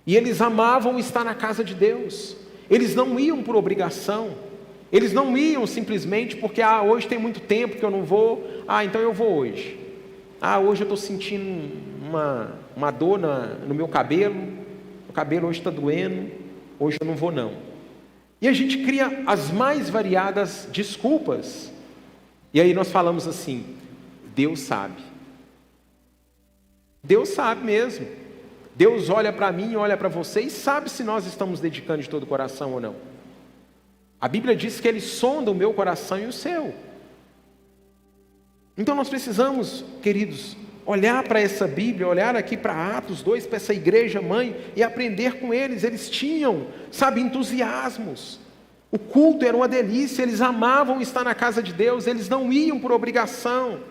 E eles amavam estar na casa de Deus. Eles não iam por obrigação. Eles não iam simplesmente porque, hoje tem muito tempo que eu não vou, então eu vou hoje. Hoje eu estou sentindo uma dor no meu cabelo hoje está doendo, hoje eu não vou não. E a gente cria as mais variadas desculpas. E aí nós falamos assim: Deus sabe. Deus sabe mesmo. Deus olha para mim, olha para você e sabe se nós estamos dedicando de todo o coração ou não. A Bíblia diz que Ele sonda o meu coração e o seu. Então nós precisamos, queridos, olhar para essa Bíblia, olhar aqui para Atos 2, para essa igreja mãe e aprender com eles. Eles tinham, entusiasmos. O culto era uma delícia, eles amavam estar na casa de Deus, eles não iam por obrigação.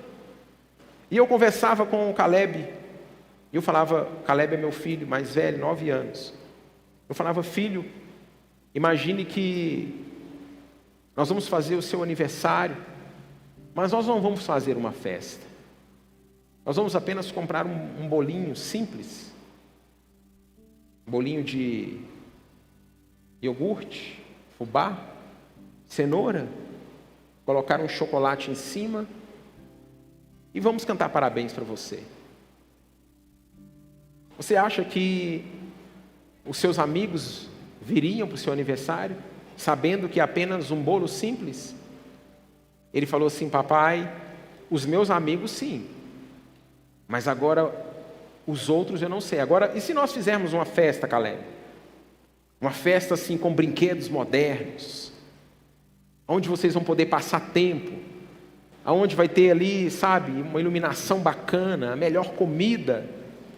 E eu conversava com o Caleb, e eu falava, Caleb é meu filho mais velho, 9 anos. Eu falava: filho, imagine que nós vamos fazer o seu aniversário, mas nós não vamos fazer uma festa. Nós vamos apenas comprar um bolinho simples, um bolinho de iogurte, fubá, cenoura, colocar um chocolate em cima e vamos cantar parabéns para você. Você acha que os seus amigos viriam para o seu aniversário sabendo que é apenas um bolo simples? Ele falou assim: papai, os meus amigos sim, mas agora os outros eu não sei. Agora, e se nós fizermos uma festa, Caleb? Uma festa assim com brinquedos modernos, onde vocês vão poder passar tempo, aonde vai ter ali, uma iluminação bacana, a melhor comida.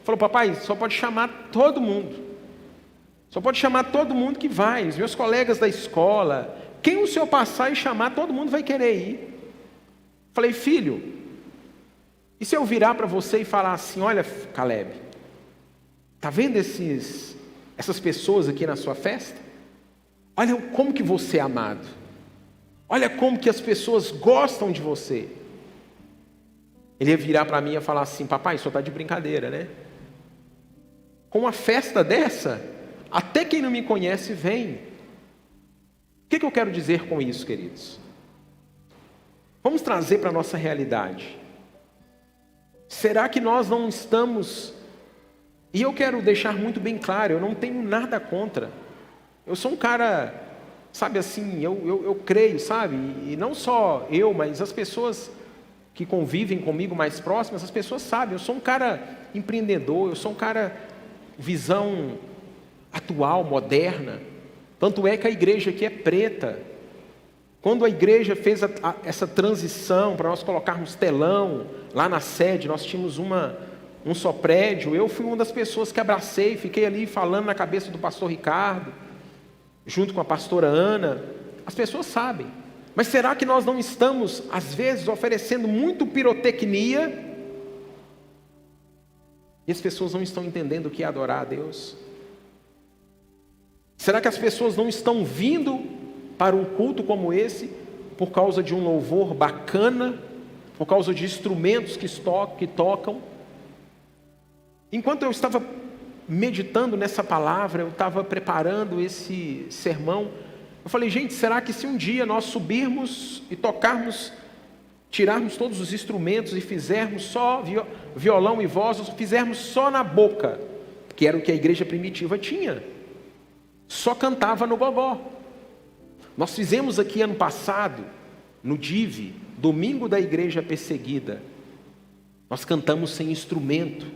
Falou: papai, só pode chamar todo mundo. Só pode chamar todo mundo que vai, os meus colegas da escola. Quem o senhor passar e chamar, todo mundo vai querer ir. Falei: filho, e se eu virar para você e falar assim: olha, Caleb, está vendo essas pessoas aqui na sua festa? Olha como que você é amado. Olha como que as pessoas gostam de você. Ele ia virar para mim e ia falar assim: papai, o senhor está de brincadeira, né? Com uma festa dessa, até quem não me conhece vem. O que eu quero dizer com isso, queridos? Vamos trazer para a nossa realidade. Será que nós não estamos... E eu quero deixar muito bem claro, eu não tenho nada contra. Eu sou um cara, eu creio, E não só eu, mas as pessoas que convivem comigo mais próximas, as pessoas sabem, eu sou um cara empreendedor, eu sou um cara visão atual, moderna. Tanto é que a igreja aqui é preta. Quando a igreja fez essa transição para nós colocarmos telão lá na sede, nós tínhamos um só prédio. Eu fui uma das pessoas que abracei, fiquei ali falando na cabeça do pastor Ricardo, junto com a pastora Ana. As pessoas sabem. Mas será que nós não estamos, às vezes, oferecendo muito pirotecnia? E as pessoas não estão entendendo o que é adorar a Deus? Será que as pessoas não estão vindo para um culto como esse por causa de um louvor bacana, por causa de instrumentos que tocam? Enquanto eu estava meditando nessa palavra, eu estava preparando esse sermão, eu falei: gente, será que se um dia nós subirmos e tocarmos, tirarmos todos os instrumentos e fizermos só violão e voz, ou fizermos só na boca, que era o que a igreja primitiva tinha, só cantava no gogó. Nós fizemos aqui ano passado, no DIV, domingo da igreja perseguida, nós cantamos sem instrumento,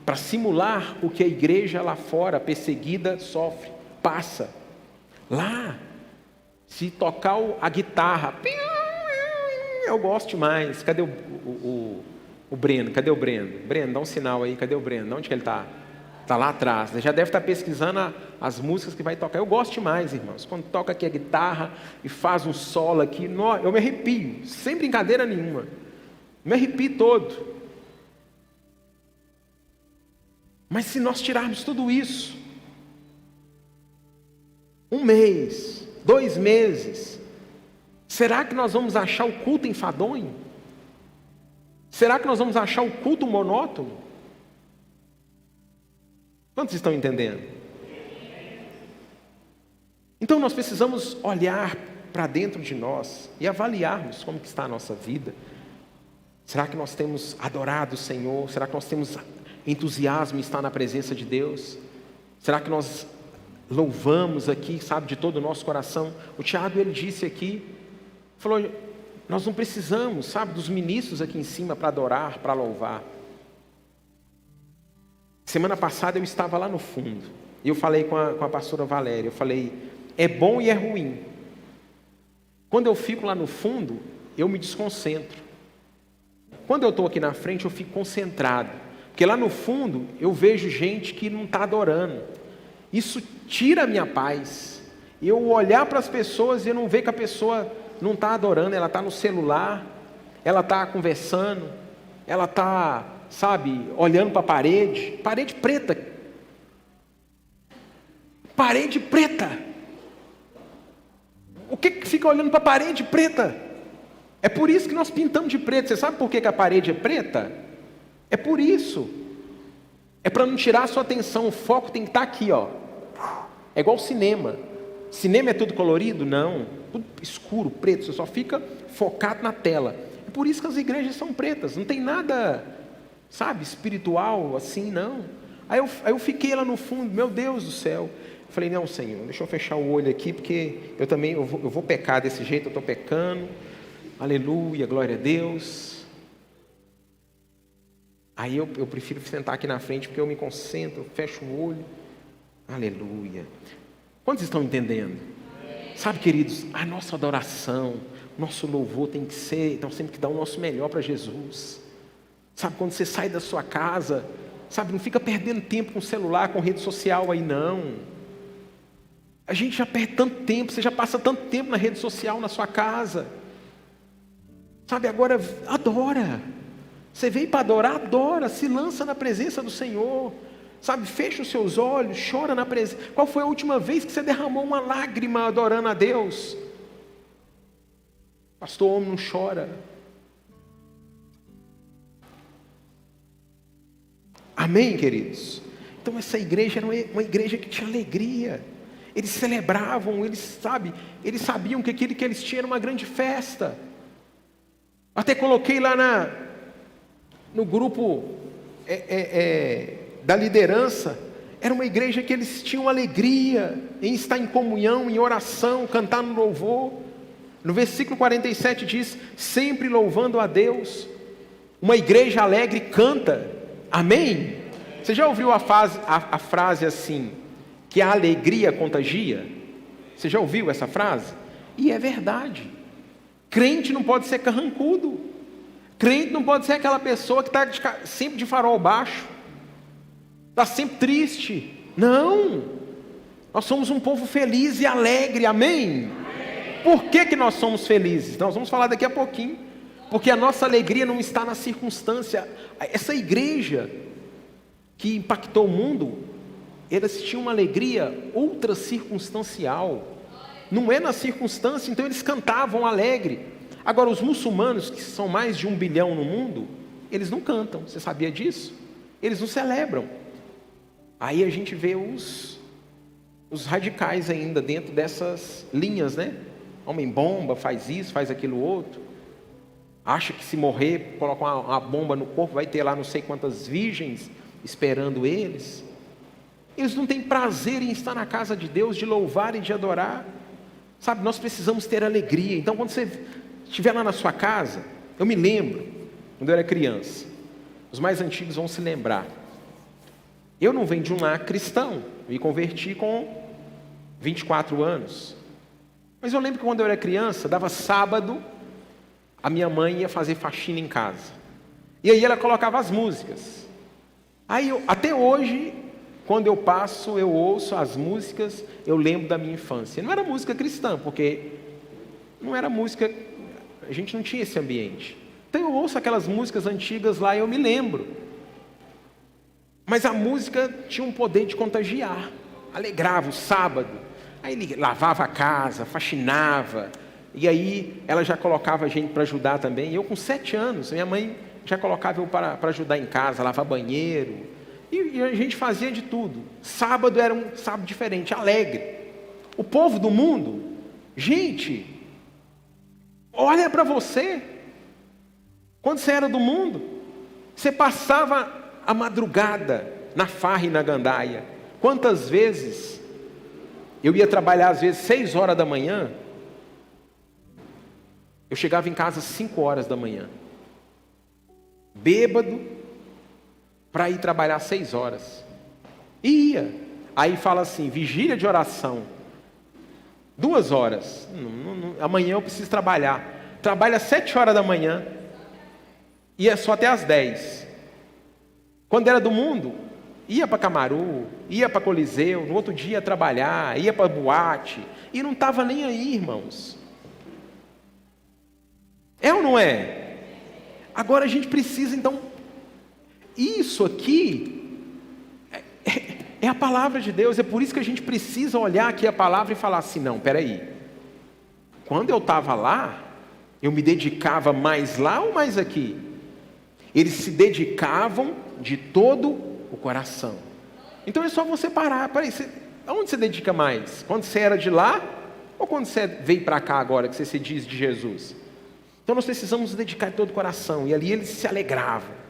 para simular o que a igreja lá fora, perseguida, sofre, passa. Lá, se tocar a guitarra, eu gosto mais. Cadê o Breno? Cadê o Breno? Breno, dá um sinal aí, cadê o Breno? Onde que ele está? Está lá atrás. Ele já deve estar pesquisando as músicas que vai tocar. Eu gosto demais, irmãos. Quando toca aqui a guitarra e faz um solo aqui, eu me arrepio, sem brincadeira nenhuma. Me arrepio todo. Mas se nós tirarmos tudo isso, 1 mês, 2 meses, será que nós vamos achar o culto enfadonho? Será que nós vamos achar o culto monótono? Quantos estão entendendo? Então nós precisamos olhar para dentro de nós e avaliarmos como que está a nossa vida. Será que nós temos adorado o Senhor? Será que nós temos entusiasmo em estar na presença de Deus? Será que nós louvamos aqui, sabe, de todo o nosso coração? O Tiago, ele disse aqui, falou, nós não precisamos, sabe, dos ministros aqui em cima para adorar, para louvar. Semana passada eu estava lá no fundo, e eu falei com a pastora Valéria, eu falei, é bom e é ruim. Quando eu fico lá no fundo, eu me desconcentro. Quando eu estou aqui na frente, eu fico concentrado. Porque lá no fundo, eu vejo gente que não está adorando. Isso tira a minha paz. Eu olhar para as pessoas e eu não ver que a pessoa não está adorando, ela está no celular, ela está conversando, ela está, sabe, olhando para a parede preta. Parede preta. O que fica olhando para a parede preta? É por isso que nós pintamos de preto. Você sabe por que a parede é preta? É por isso. É para não tirar a sua atenção. O foco tem que estar aqui, ó. É igual cinema. Cinema é tudo colorido? Não. Tudo escuro, preto. Você só fica focado na tela. É por isso que as igrejas são pretas. Não tem nada, sabe, espiritual assim, não. Aí eu fiquei lá no fundo. Meu Deus do céu. Eu falei, não, Senhor, deixa eu fechar o olho aqui, porque eu também eu vou pecar desse jeito. Eu estou pecando. Aleluia, glória a Deus. Aí eu prefiro sentar aqui na frente, porque eu me concentro, eu fecho o olho. Aleluia. Quantos estão entendendo? Sabe, queridos, a nossa adoração, nosso louvor tem que ser, então sempre que dá o nosso melhor para Jesus. Sabe, quando você sai da sua casa, sabe, não fica perdendo tempo com o celular, com rede social aí não. A gente já perde tanto tempo, você já passa tanto tempo na rede social na sua casa. Sabe, agora adora. Você veio para adorar, adora, se lança na presença do Senhor. Sabe, fecha os seus olhos, chora na presença. Qual foi a última vez que você derramou uma lágrima adorando a Deus? Pastor, o homem não chora. Amém, queridos? Então essa igreja era uma igreja que tinha alegria. Eles celebravam, eles sabiam que aquilo que eles tinham era uma grande festa. Até coloquei lá no grupo da liderança. Era uma igreja que eles tinham alegria em estar em comunhão, em oração, cantar no louvor. No versículo 47 diz, sempre louvando a Deus. Uma igreja alegre canta. Amém? Você já ouviu a frase assim, que a alegria contagia? Você já ouviu essa frase? E é verdade. Crente não pode ser carrancudo. Crente não pode ser aquela pessoa que está sempre de farol baixo. Está sempre triste. Não. Nós somos um povo feliz e alegre. Amém? Por que nós somos felizes? Nós vamos falar daqui a pouquinho. Porque a nossa alegria não está na circunstância. Essa igreja que impactou o mundo, eles tinham uma alegria ultra circunstancial. Não é na circunstância, então eles cantavam alegre. Agora, os muçulmanos, que são mais de 1 bilhão no mundo, eles não cantam. Você sabia disso? Eles não celebram. Aí a gente vê os radicais ainda dentro dessas linhas, né? Homem-bomba, faz isso, faz aquilo outro. Acha que se morrer, colocar uma bomba no corpo, vai ter lá não sei quantas virgens esperando eles. Eles não têm prazer em estar na casa de Deus, de louvar e de adorar. Sabe, nós precisamos ter alegria. Então, quando você estiver lá na sua casa, eu me lembro, quando eu era criança, os mais antigos vão se lembrar. Eu não venho de um lar cristão, me converti com 24 anos. Mas eu lembro que quando eu era criança, dava sábado, a minha mãe ia fazer faxina em casa. E aí ela colocava as músicas. Aí até hoje, quando eu passo, eu ouço as músicas, eu lembro da minha infância. Não era música cristã, porque não era música, a gente não tinha esse ambiente. Então eu ouço aquelas músicas antigas lá e eu me lembro. Mas a música tinha um poder de contagiar, alegrava o sábado. Aí ele lavava a casa, faxinava, e aí ela já colocava a gente para ajudar também. E eu com 7 anos, minha mãe já colocava eu para ajudar em casa, lavar banheiro. E a gente fazia de tudo. Sábado era um sábado diferente, alegre. O povo do mundo, gente, olha para você. Quando você era do mundo, você passava a madrugada na farra e na gandaia. Quantas vezes eu ia trabalhar, às vezes 6 horas da manhã, eu chegava em casa às 5 horas da manhã, bêbado, para ir trabalhar 6 horas. E ia. Aí fala assim, vigília de oração, 2 horas. Amanhã eu preciso trabalhar. Trabalha 7 horas da manhã, e é só até às 10. Quando era do mundo, ia para Camaru, ia para Coliseu, no outro dia ia trabalhar, ia para boate, e não estava nem aí, irmãos. É ou não é? Agora a gente precisa, então, isso aqui é a palavra de Deus, é por isso que a gente precisa olhar aqui a palavra e falar assim, não, peraí, quando eu estava lá, eu me dedicava mais lá ou mais aqui? Eles se dedicavam de todo o coração. Então é só você parar, peraí, aonde você dedica mais? Quando você era de lá ou quando você veio para cá agora, que você se diz de Jesus? Então nós precisamos nos dedicar de todo o coração, e ali eles se alegravam.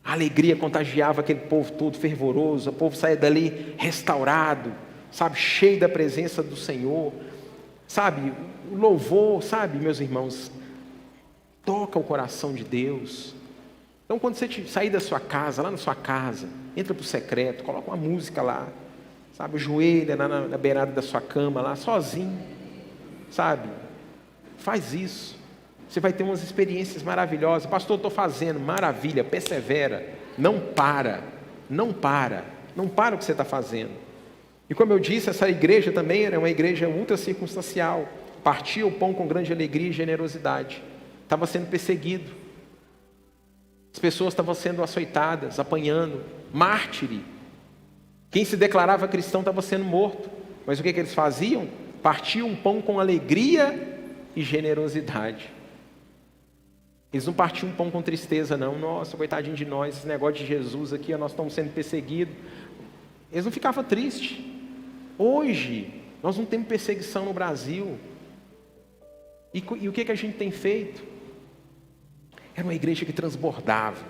A alegria contagiava aquele povo todo fervoroso, o povo saía dali restaurado, sabe, cheio da presença do Senhor, sabe, o louvor, sabe, meus irmãos, toca o coração de Deus. Então quando você sair da sua casa, lá na sua casa, entra para o secreto, coloca uma música lá, sabe, ajoelha na beirada da sua cama lá, sozinho, sabe, faz isso. Você vai ter umas experiências maravilhosas. Pastor, estou fazendo, maravilha, persevera, não para o que você está fazendo. E como eu disse, essa igreja também era uma igreja ultra circunstancial, partia o pão com grande alegria e generosidade, estava sendo perseguido, as pessoas estavam sendo açoitadas, apanhando, mártire, quem se declarava cristão estava sendo morto, mas o que eles faziam? Partiam o pão com alegria e generosidade. Eles não partiam pão com tristeza, não. Nossa, coitadinho de nós, esse negócio de Jesus aqui, nós estamos sendo perseguidos. Eles não ficavam tristes. Hoje, nós não temos perseguição no Brasil. E o que a gente tem feito? Era uma igreja que transbordava,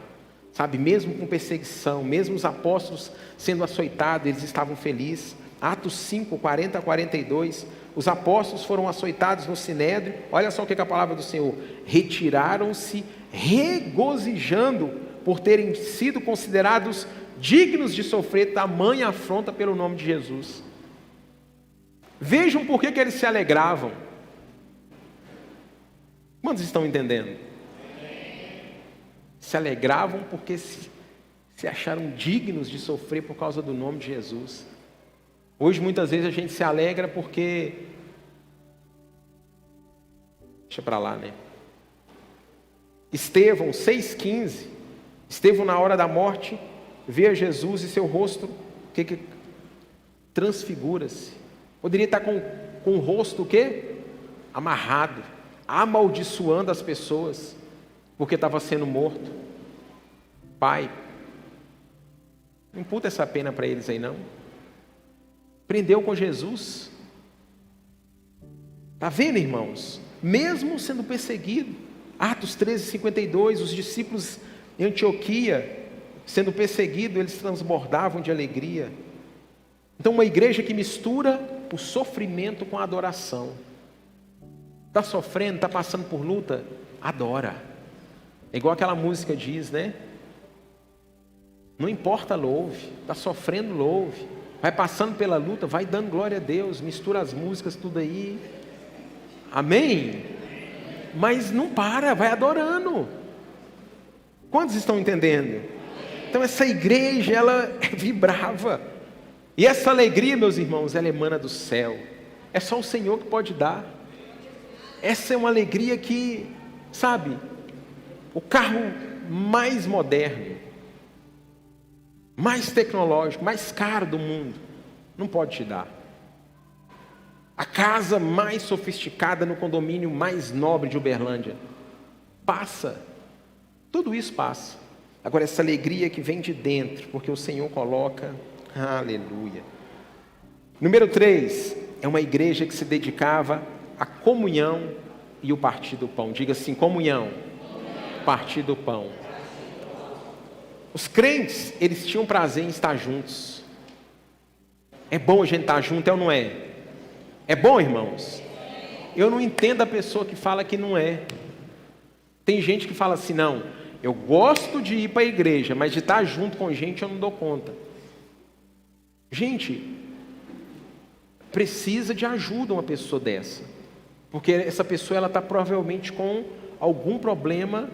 sabe? Mesmo com perseguição, mesmo os apóstolos sendo açoitados, eles estavam felizes. Atos 5, 40 a 42, os apóstolos foram açoitados no Sinédrio. Olha só o que a palavra do Senhor: retiraram-se regozijando por terem sido considerados dignos de sofrer tamanha afronta pelo nome de Jesus. Vejam por que eles se alegravam. Quantos estão entendendo? Se alegravam porque se acharam dignos de sofrer por causa do nome de Jesus. Hoje muitas vezes a gente se alegra porque, deixa para lá, né? Estevão 6,15, Estevão na hora da morte vê a Jesus e seu rosto que transfigura-se. Poderia estar com o rosto o quê? Amarrado, amaldiçoando as pessoas, porque estava sendo morto. Pai, não imputa essa pena para eles aí não. Prendeu com Jesus. Está vendo, irmãos? Mesmo sendo perseguido, Atos 13:52, os discípulos em Antioquia, sendo perseguidos, eles transbordavam de alegria. Então, uma igreja que mistura o sofrimento com a adoração. Está sofrendo, está passando por luta? Adora. É igual aquela música diz, né? Não importa, louve. Está sofrendo, louve. Vai passando pela luta, vai dando glória a Deus. Mistura as músicas, tudo aí. Amém? Mas não para, vai adorando. Quantos estão entendendo? Então essa igreja, ela vibrava. E essa alegria, meus irmãos, ela emana do céu. É só o Senhor que pode dar. Essa é uma alegria que, sabe, o carro mais moderno, mais tecnológico, mais caro do mundo, não pode te dar. A casa mais sofisticada no condomínio mais nobre de Uberlândia, passa. Tudo isso passa. Agora essa alegria que vem de dentro, porque o Senhor coloca, aleluia. Número 3, é uma igreja que se dedicava à comunhão e o partir do pão. Diga assim, comunhão, partir do pão. Os crentes, eles tinham prazer em estar juntos. É bom a gente estar junto, é ou não é? É bom, irmãos? Eu não entendo a pessoa que fala que não é. Tem gente que fala assim, não, eu gosto de ir para a igreja, mas de estar junto com gente eu não dou conta. Gente, precisa de ajuda uma pessoa dessa. Porque essa pessoa, ela está provavelmente com algum problema,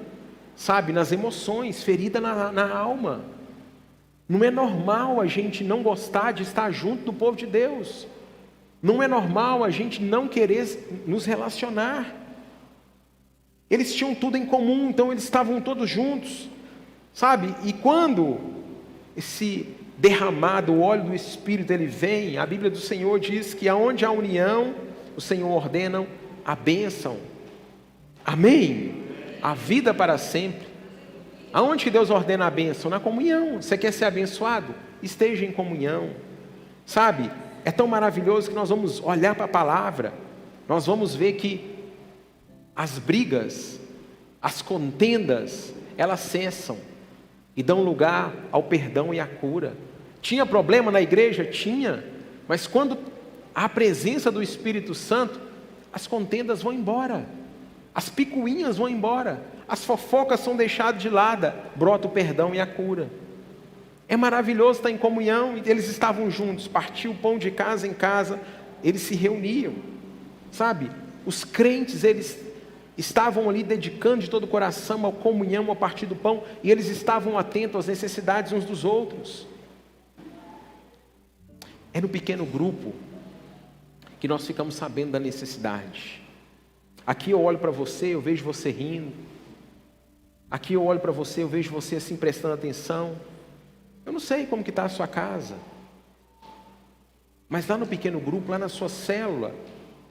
sabe, nas emoções, ferida na alma. Não é normal a gente não gostar de estar junto do povo de Deus. Não é normal a gente não querer nos relacionar. Eles tinham tudo em comum, então eles estavam todos juntos, sabe? E quando esse derramado, o óleo do Espírito, ele vem, a Bíblia do Senhor diz que aonde há união, o Senhor ordena a bênção. Amém? A vida para sempre. Aonde que Deus ordena a bênção? Na comunhão. Você quer ser abençoado? Esteja em comunhão. Sabe? É tão maravilhoso que nós vamos olhar para a palavra, nós vamos ver que as brigas, as contendas, elas cessam e dão lugar ao perdão e à cura. Tinha problema na igreja? Tinha, mas quando há a presença do Espírito Santo, as contendas vão embora, as picuinhas vão embora, as fofocas são deixadas de lado, brota o perdão e a cura. É maravilhoso estar em comunhão. Eles estavam juntos, partiam o pão de casa em casa, eles se reuniam, sabe? Os crentes, eles estavam ali dedicando de todo o coração à comunhão, ao partir do pão, e eles estavam atentos às necessidades uns dos outros. É no pequeno grupo que nós ficamos sabendo da necessidade. Aqui eu olho para você, eu vejo você rindo. Aqui eu olho para você, eu vejo você assim prestando atenção. Eu não sei como que está a sua casa, mas lá no pequeno grupo, lá na sua célula,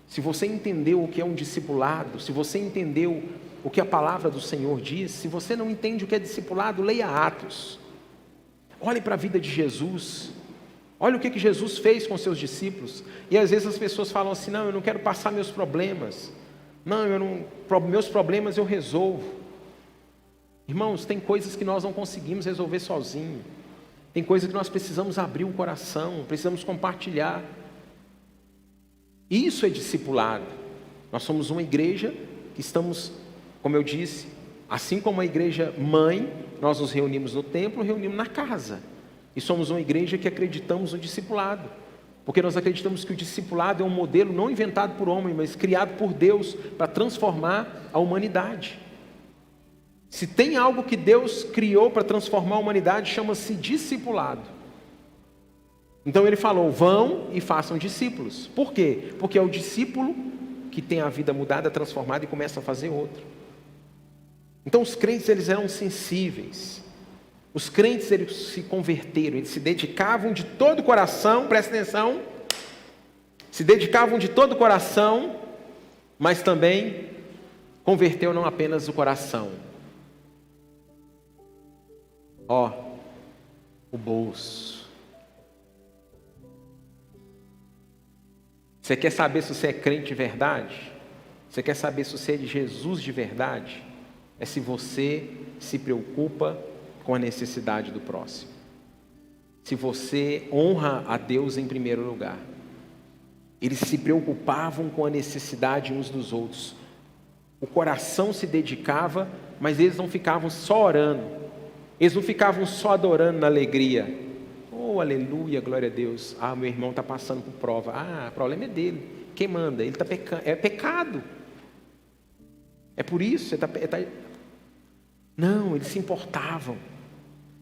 se você entendeu o que é um discipulado, se você entendeu o que a palavra do Senhor diz, se você não entende o que é discipulado, leia Atos. Olhe para a vida de Jesus. Olha o que Jesus fez com seus discípulos. E às vezes as pessoas falam assim, não, eu não quero passar meus problemas. Não, meus problemas eu resolvo. Irmãos, tem coisas que nós não conseguimos resolver sozinhos. Tem coisas que nós precisamos abrir o coração, precisamos compartilhar. Isso é discipulado. Nós somos uma igreja que estamos, como eu disse, assim como a igreja mãe, nós nos reunimos no templo, reunimos na casa. E somos uma igreja que acreditamos no discipulado. Porque nós acreditamos que o discipulado é um modelo não inventado por homem, mas criado por Deus para transformar a humanidade. Se tem algo que Deus criou para transformar a humanidade, chama-se discipulado. Então ele falou, vão e façam discípulos. Por quê? Porque é o discípulo que tem a vida mudada, transformada e começa a fazer outro. Então os crentes, eles eram sensíveis. Os crentes, eles se converteram, eles se dedicavam de todo o coração, presta atenção, se dedicavam de todo o coração, mas também converteu não apenas o coração, o bolso. Você quer saber se você é crente de verdade? Você quer saber se você é de Jesus de verdade? é se você se preocupa com a necessidade do próximo. Se você honra a Deus em primeiro lugar. Eles se preocupavam com a necessidade uns dos outros. O coração se dedicava, mas eles não ficavam só orando. Eles não ficavam só adorando na alegria. Oh, aleluia, glória a Deus. Ah, meu irmão está passando por prova. Ah, o problema é dele. Quem manda? Ele está pecando. É pecado. É por isso. Não, eles se importavam.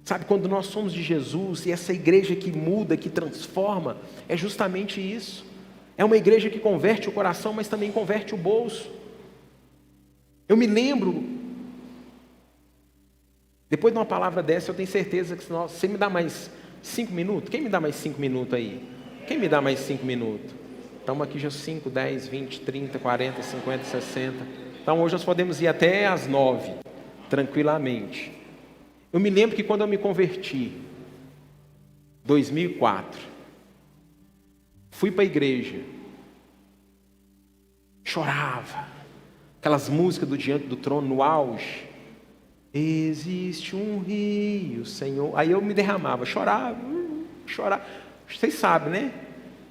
Sabe, quando nós somos de Jesus, e essa igreja que muda, que transforma, é justamente isso. É uma igreja que converte o coração, mas também converte o bolso. Eu me lembro, depois de uma palavra dessa, eu tenho certeza que você me dá mais 5 minutos? Quem me dá mais 5 minutos aí? Quem me dá mais 5 minutos? Estamos aqui já 5, 10, 20, 30, 40, 50, 60. Então hoje nós podemos ir até às 9, tranquilamente. Eu me lembro que quando eu me converti, 2004, fui para a igreja, chorava, aquelas músicas do Diante do Trono no auge, existe um rio, Senhor, aí eu me derramava, chorava, vocês sabem, né?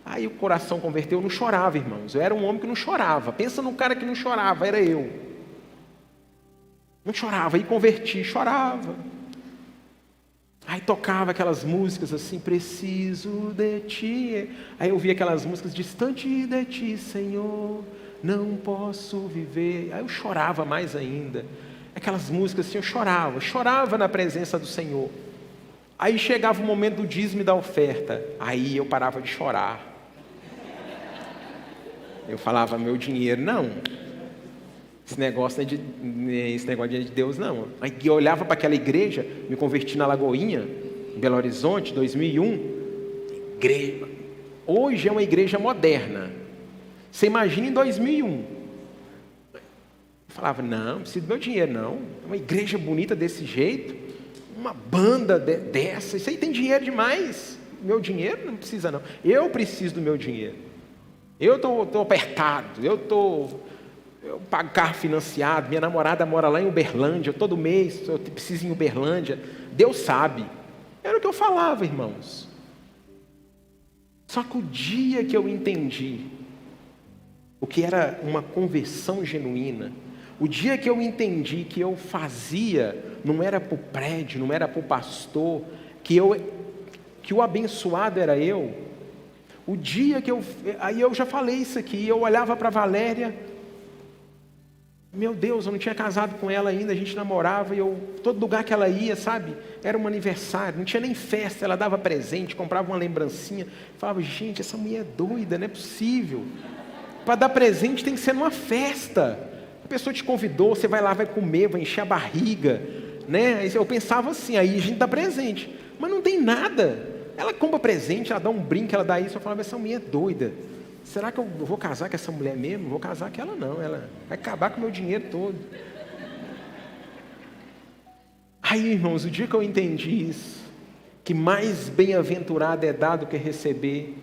Aí o coração converteu, eu não chorava, irmãos, eu era um homem que não chorava, pensa num cara que não chorava, era eu, não chorava, aí converti, chorava. Aí tocava aquelas músicas assim, preciso de ti. Aí eu via aquelas músicas, distante de ti, Senhor, não posso viver. Aí eu chorava mais ainda. Aquelas músicas assim, eu chorava na presença do Senhor. Aí chegava o momento do dízimo e da oferta. Aí eu parava de chorar. Eu falava, meu dinheiro, não. Esse negócio não é de Deus, não. Aí eu olhava para aquela igreja, me converti na Lagoinha, em Belo Horizonte, 2001. Igreja. Hoje é uma igreja moderna. Você imagina em 2001. Eu falava, não preciso do meu dinheiro, não. Uma igreja bonita desse jeito, uma banda dessa, isso aí tem dinheiro demais. Meu dinheiro não precisa, não. Eu preciso do meu dinheiro. Eu estou apertado, eu pago carro financiado, minha namorada mora lá em Uberlândia, todo mês eu preciso ir em Uberlândia, Deus sabe. Era o que eu falava, irmãos. Só que o dia que eu entendi o que era uma conversão genuína, o dia que eu entendi que eu fazia, não era para o prédio, não era para o pastor, que o abençoado era eu, o dia que aí eu já falei isso aqui, eu olhava para a Valéria, meu Deus, eu não tinha casado com ela ainda, a gente namorava e todo lugar que ela ia, sabe, era um aniversário, não tinha nem festa, ela dava presente, comprava uma lembrancinha, falava, gente, essa mulher é doida, não é possível, para dar presente tem que ser numa festa, a pessoa te convidou, você vai lá, vai comer, vai encher a barriga, né? Eu pensava assim, aí a gente dá presente, mas não tem nada, ela compra presente, ela dá um brinco, ela dá isso, eu falava, essa mulher é doida. Será que eu vou casar com essa mulher mesmo? Não vou casar com ela não, ela vai acabar com o meu dinheiro todo. Aí, irmãos, o dia que eu entendi isso, que mais bem-aventurado é dar do que receber,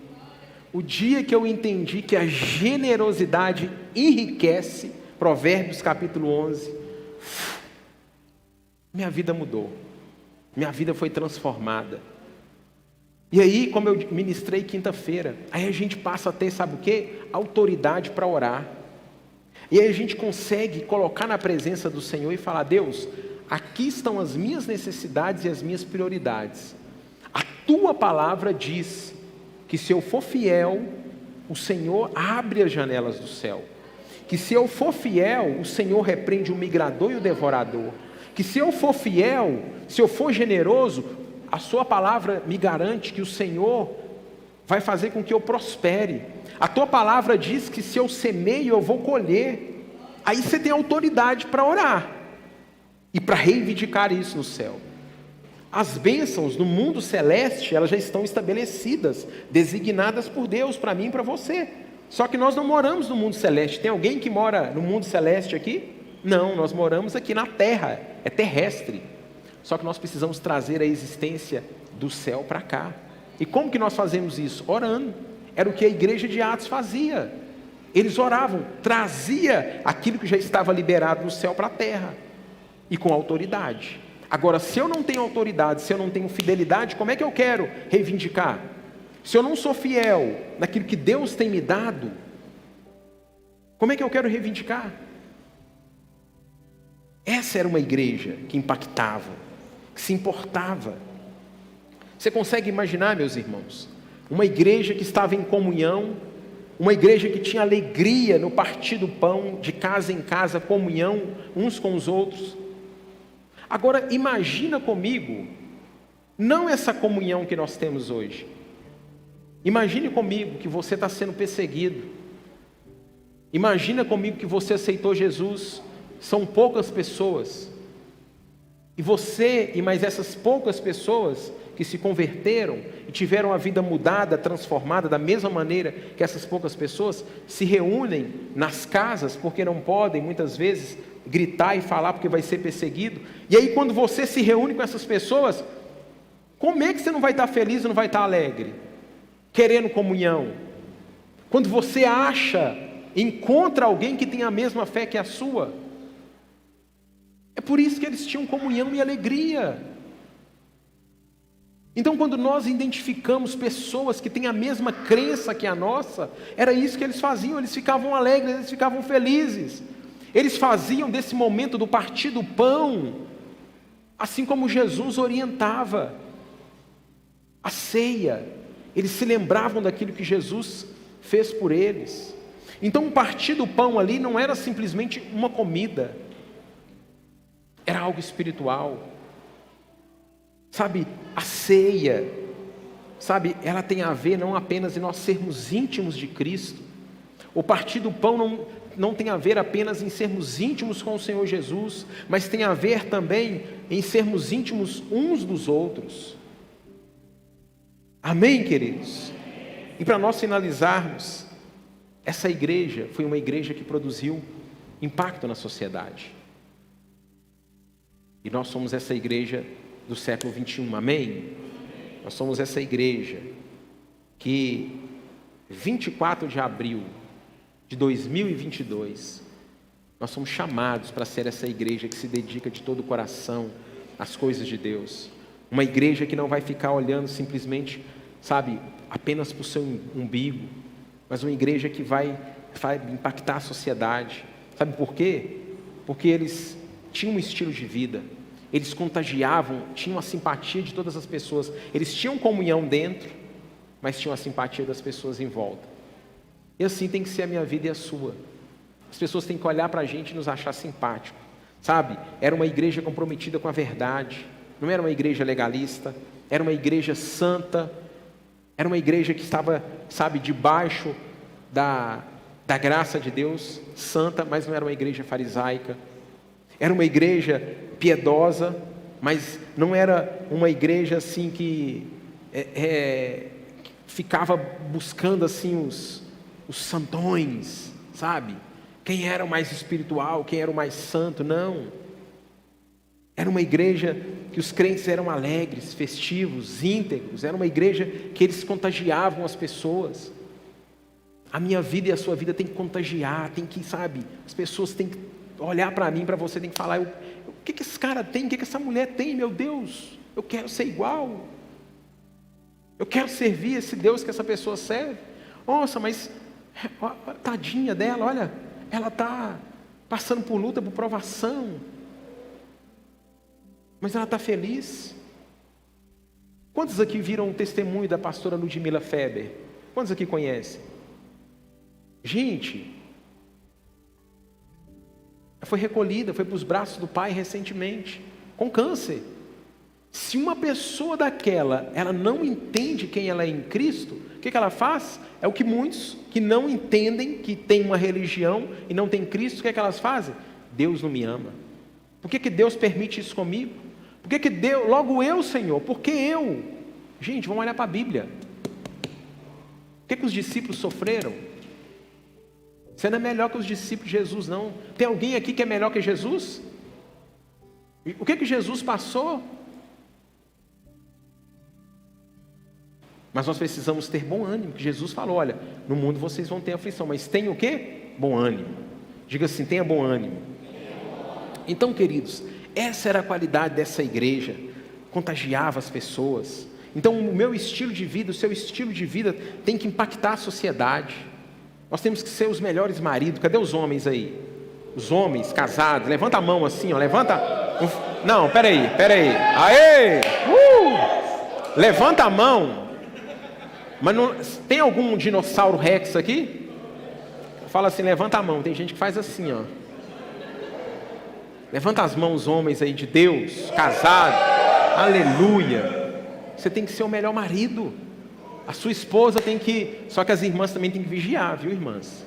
o dia que eu entendi que a generosidade enriquece, Provérbios capítulo 11, minha vida mudou, minha vida foi transformada. E aí, como eu ministrei quinta-feira, aí a gente passa a ter, sabe o quê? Autoridade para orar. E aí a gente consegue colocar na presença do Senhor e falar, Deus, aqui estão as minhas necessidades e as minhas prioridades. A tua palavra diz que se eu for fiel, o Senhor abre as janelas do céu. Que se eu for fiel, o Senhor repreende o migrador e o devorador. Que se eu for fiel, se eu for generoso, a sua palavra me garante que o Senhor vai fazer com que eu prospere. A tua palavra diz que se eu semeio, eu vou colher. Aí você tem autoridade para orar e para reivindicar isso no céu. As bênçãos no mundo celeste, elas já estão estabelecidas, designadas por Deus para mim e para você. Só que nós não moramos no mundo celeste. Tem alguém que mora no mundo celeste aqui? Não, nós moramos aqui na terra, é terrestre. Só que nós precisamos trazer a existência do céu para cá. E como que nós fazemos isso? Orando. Era o que a igreja de Atos fazia. Eles oravam, trazia aquilo que já estava liberado no céu para a terra. e com autoridade. Agora, se eu não tenho autoridade, se eu não tenho fidelidade, como é que eu quero reivindicar? Se eu não sou fiel naquilo que Deus tem me dado, como é que eu quero reivindicar? Essa era uma igreja que impactava, que se importava. Você consegue imaginar, meus irmãos, uma igreja que estava em comunhão, uma igreja que tinha alegria no partir do pão, de casa em casa, comunhão uns com os outros. Agora, imagina comigo, não essa comunhão que nós temos hoje. Imagine comigo que você está sendo perseguido. Imagina comigo que você aceitou Jesus, são poucas pessoas. E você e mais essas poucas pessoas que se converteram e tiveram a vida mudada, transformada, da mesma maneira que essas poucas pessoas, se reúnem nas casas, porque não podem, muitas vezes, gritar e falar porque vai ser perseguido. E aí quando você se reúne com essas pessoas, como é que você não vai estar feliz e não vai estar alegre? Querendo comunhão. Quando você encontra alguém que tem a mesma fé que a sua. É por isso que eles tinham comunhão e alegria. Então, quando nós identificamos pessoas que têm a mesma crença que a nossa, era isso que eles faziam, eles ficavam alegres, eles ficavam felizes. Eles faziam desse momento do partir do pão, assim como Jesus orientava. A ceia, eles se lembravam daquilo que Jesus fez por eles. Então, o partir do pão ali não era simplesmente uma comida, era algo espiritual. Sabe, a ceia, sabe, ela tem a ver não apenas em nós sermos íntimos de Cristo. O partir do pão não tem a ver apenas em sermos íntimos com o Senhor Jesus, mas tem a ver também em sermos íntimos uns dos outros. Amém, queridos? E para nós finalizarmos, essa igreja foi uma igreja que produziu impacto na sociedade. E nós somos essa igreja do século 21, amém? Nós somos essa igreja que 24 de abril de 2022, nós somos chamados para ser essa igreja que se dedica de todo o coração às coisas de Deus. Uma igreja que não vai ficar olhando simplesmente, sabe, apenas para o seu umbigo, mas uma igreja que vai impactar a sociedade. Sabe por quê? Porque eles tinham um estilo de vida, eles contagiavam, tinham a simpatia de todas as pessoas, eles tinham comunhão dentro, mas tinham a simpatia das pessoas em volta. E assim tem que ser a minha vida e a sua. As pessoas têm que olhar para a gente e nos achar simpático, sabe? Era uma igreja comprometida com a verdade, não era uma igreja legalista, era uma igreja santa, era uma igreja que estava, sabe, debaixo da graça de Deus, santa, mas não era uma igreja farisaica. Era uma igreja piedosa, mas não era uma igreja assim que ficava buscando assim os santões, sabe? Quem era o mais espiritual, quem era o mais santo, não. Era uma igreja que os crentes eram alegres, festivos, íntegros. Era uma igreja que eles contagiavam as pessoas. A minha vida e a sua vida tem que contagiar, tem que, sabe, as pessoas têm que olhar para mim, para você, tem que falar, o que esse cara tem, o que essa mulher tem, meu Deus, eu quero ser igual, eu quero servir esse Deus que essa pessoa serve. Nossa, mas tadinha dela, olha, ela está passando por luta, por provação, mas ela está feliz. Quantos aqui viram o testemunho da pastora Ludmila Feber? Quantos aqui conhecem? Gente, foi recolhida, foi para os braços do pai recentemente, com câncer. Se uma pessoa daquela, ela não entende quem ela é em Cristo, o que ela faz? É o que muitos que não entendem, que tem uma religião e não tem Cristo, o que elas fazem? Deus não me ama. Por que Deus permite isso comigo? Por que Deus, logo eu, Senhor, por que eu? Gente, vamos olhar para a Bíblia. O que os discípulos sofreram? Você não é melhor que os discípulos de Jesus, não. Tem alguém aqui que é melhor que Jesus? O que Jesus passou? Mas nós precisamos ter bom ânimo, que Jesus falou, olha, no mundo vocês vão ter aflição, mas tem o quê? Bom ânimo. Diga assim, tenha bom ânimo. Então, queridos, Essa era a qualidade dessa igreja, contagiava as pessoas. Então o meu estilo de vida, o seu estilo de vida tem que impactar a sociedade. Nós temos que ser os melhores maridos. Cadê os homens aí? Os homens casados, levanta a mão assim, ó, levanta. Não, peraí. Aê! Levanta a mão. Mas não... tem algum dinossauro Rex aqui? Fala assim, levanta a mão. Tem gente que faz assim, ó. Levanta as mãos, homens aí de Deus, casados. Aleluia. Você tem que ser o melhor marido. A sua esposa tem que... Só que as irmãs também têm que vigiar, viu, irmãs?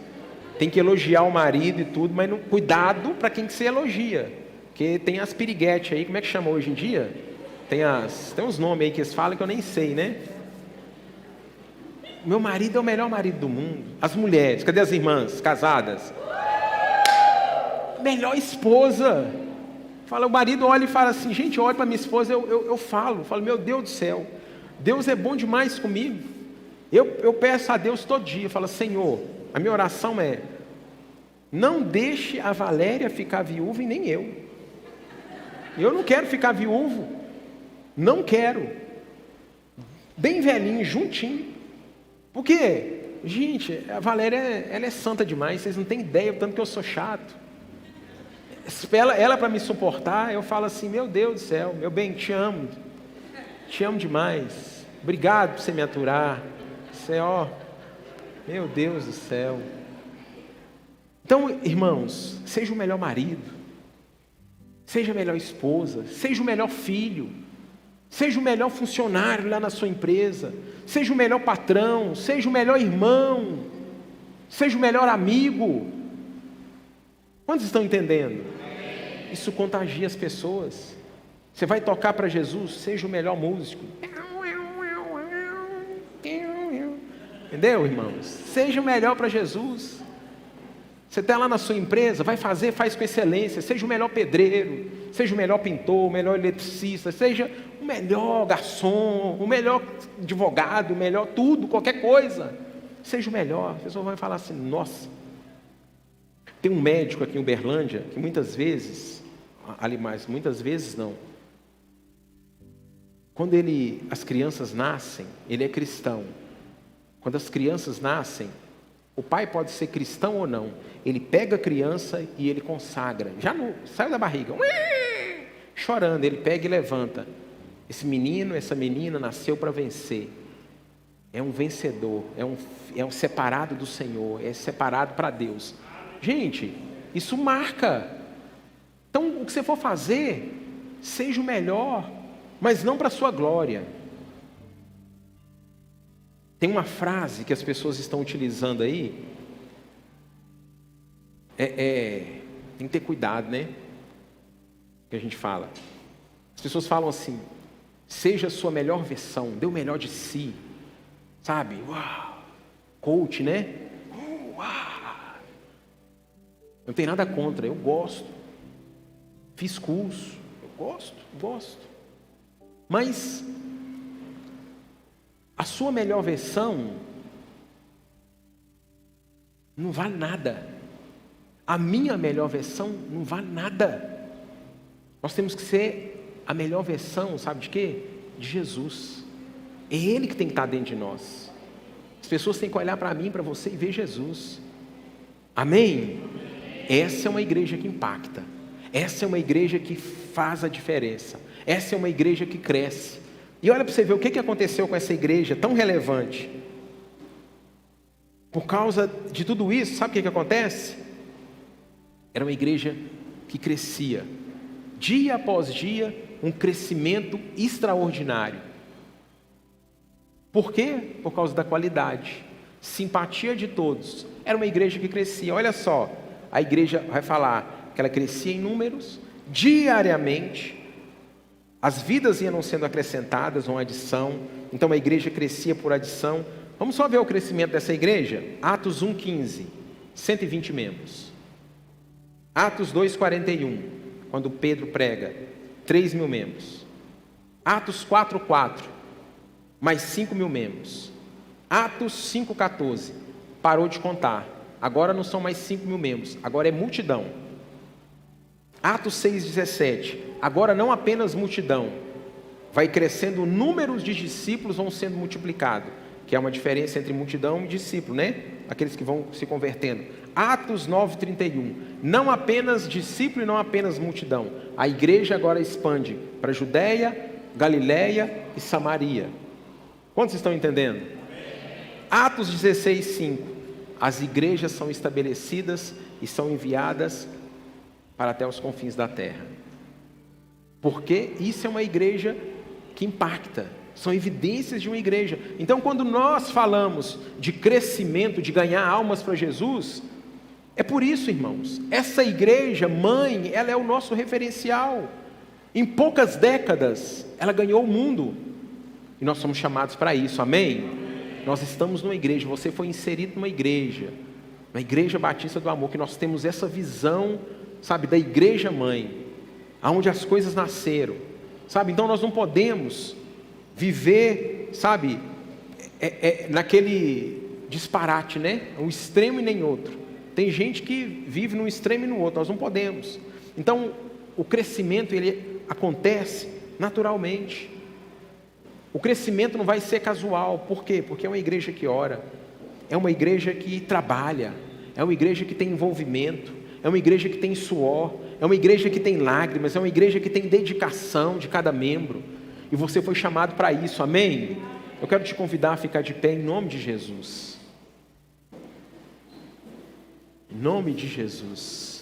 Tem que elogiar o marido e tudo, mas não... cuidado para quem que você elogia. Porque tem as piriguetes aí, como é que chama hoje em dia? Tem uns nomes aí que eles falam que eu nem sei, né? Meu marido é o melhor marido do mundo. As mulheres, cadê as irmãs casadas? Melhor esposa. Fala, o marido olha e fala assim, gente, olha para minha esposa, eu falo, meu Deus do céu, Deus é bom demais comigo. Eu peço a Deus todo dia, falo, Senhor, a minha oração é, não deixe a Valéria ficar viúva e nem eu. Eu não quero ficar viúvo, não quero. Bem velhinho, juntinho. Por quê? Gente, a Valéria, ela é santa demais, vocês não têm ideia, tanto que eu sou chato. Ela para me suportar, eu falo assim, meu Deus do céu, meu bem, te amo demais, obrigado por você me aturar, você, ó, meu Deus do céu. Então, irmãos, seja o melhor marido, seja a melhor esposa, seja o melhor filho, seja o melhor funcionário lá na sua empresa, seja o melhor patrão, seja o melhor irmão, seja o melhor amigo. Quantos estão entendendo? Isso contagia as pessoas. Você vai tocar para Jesus, seja o melhor músico. Entendeu, irmãos? Seja o melhor para Jesus. Você está lá na sua empresa, faz com excelência. Seja o melhor pedreiro, seja o melhor pintor, o melhor eletricista, seja o melhor garçom, o melhor advogado, o melhor tudo, qualquer coisa. Seja o melhor. A pessoa vai falar assim, nossa. Tem um médico aqui em Uberlândia que muitas vezes não. Quando as crianças nascem, ele é cristão. Quando as crianças nascem, o pai pode ser cristão ou não. Ele pega a criança e ele consagra. Sai da barriga, chorando, ele pega e levanta. Esse menino, essa menina nasceu para vencer. É um vencedor, é um separado do Senhor, é separado para Deus. Gente, isso marca. Então, o que você for fazer, seja o melhor, mas não para a sua glória. Tem uma frase que as pessoas estão utilizando aí, tem que ter cuidado, né? Que a gente fala. As pessoas falam assim, seja a sua melhor versão, dê o melhor de si, sabe? Uau, coach, né? Uau. Não tem nada contra, eu gosto. Fiz curso, eu gosto. Mas a sua melhor versão não vale nada. A minha melhor versão não vale nada. Nós temos que ser a melhor versão, sabe de quê? De Jesus. É Ele que tem que estar dentro de nós. As pessoas têm que olhar para mim, para você e ver Jesus. Amém? Essa é uma igreja que impacta. Essa é uma igreja que faz a diferença. Essa é uma igreja que cresce. E olha para você ver o que aconteceu com essa igreja tão relevante. Por causa de tudo isso, sabe o que acontece? Era uma igreja que crescia. Dia após dia, um crescimento extraordinário. Por quê? Por causa da qualidade. Simpatia de todos. Era uma igreja que crescia. Olha só. A igreja vai falar que ela crescia em números, diariamente, as vidas iam sendo acrescentadas, uma adição, então a igreja crescia por adição. Vamos só ver o crescimento dessa igreja? Atos 1,15, 120 membros. Atos 2,41, quando Pedro prega, 3.000 membros. Atos 4,4, mais 5.000 membros. Atos 5,14, parou de contar. Agora não são mais 5.000 membros, agora é multidão. Atos 6,17. Agora não apenas multidão, vai crescendo, o número de discípulos vão sendo multiplicado, que é uma diferença entre multidão e discípulo, né? Aqueles que vão se convertendo. Atos 9,31. Não apenas discípulo e não apenas multidão. A igreja agora expande para Judeia, Galileia e Samaria. Quantos estão entendendo? Atos 16,5. As igrejas são estabelecidas e são enviadas para até os confins da terra. Porque isso é uma igreja que impacta. São evidências de uma igreja. Então, quando nós falamos de crescimento, de ganhar almas para Jesus, é por isso, irmãos. Essa igreja mãe, ela é o nosso referencial. Em poucas décadas, ela ganhou o mundo. E nós somos chamados para isso, amém? Nós estamos numa igreja, você foi inserido numa igreja Batista do Amor, que nós temos essa visão, sabe, da igreja mãe, aonde as coisas nasceram, sabe? Então nós não podemos viver, sabe, naquele disparate, né? Um extremo e nem outro. Tem gente que vive num extremo e no outro, nós não podemos. Então o crescimento, ele acontece naturalmente. O crescimento não vai ser casual. Por quê? Porque é uma igreja que ora, é uma igreja que trabalha, é uma igreja que tem envolvimento, é uma igreja que tem suor, é uma igreja que tem lágrimas, é uma igreja que tem dedicação de cada membro. E você foi chamado para isso, amém? Eu quero te convidar a ficar de pé em nome de Jesus. Em nome de Jesus.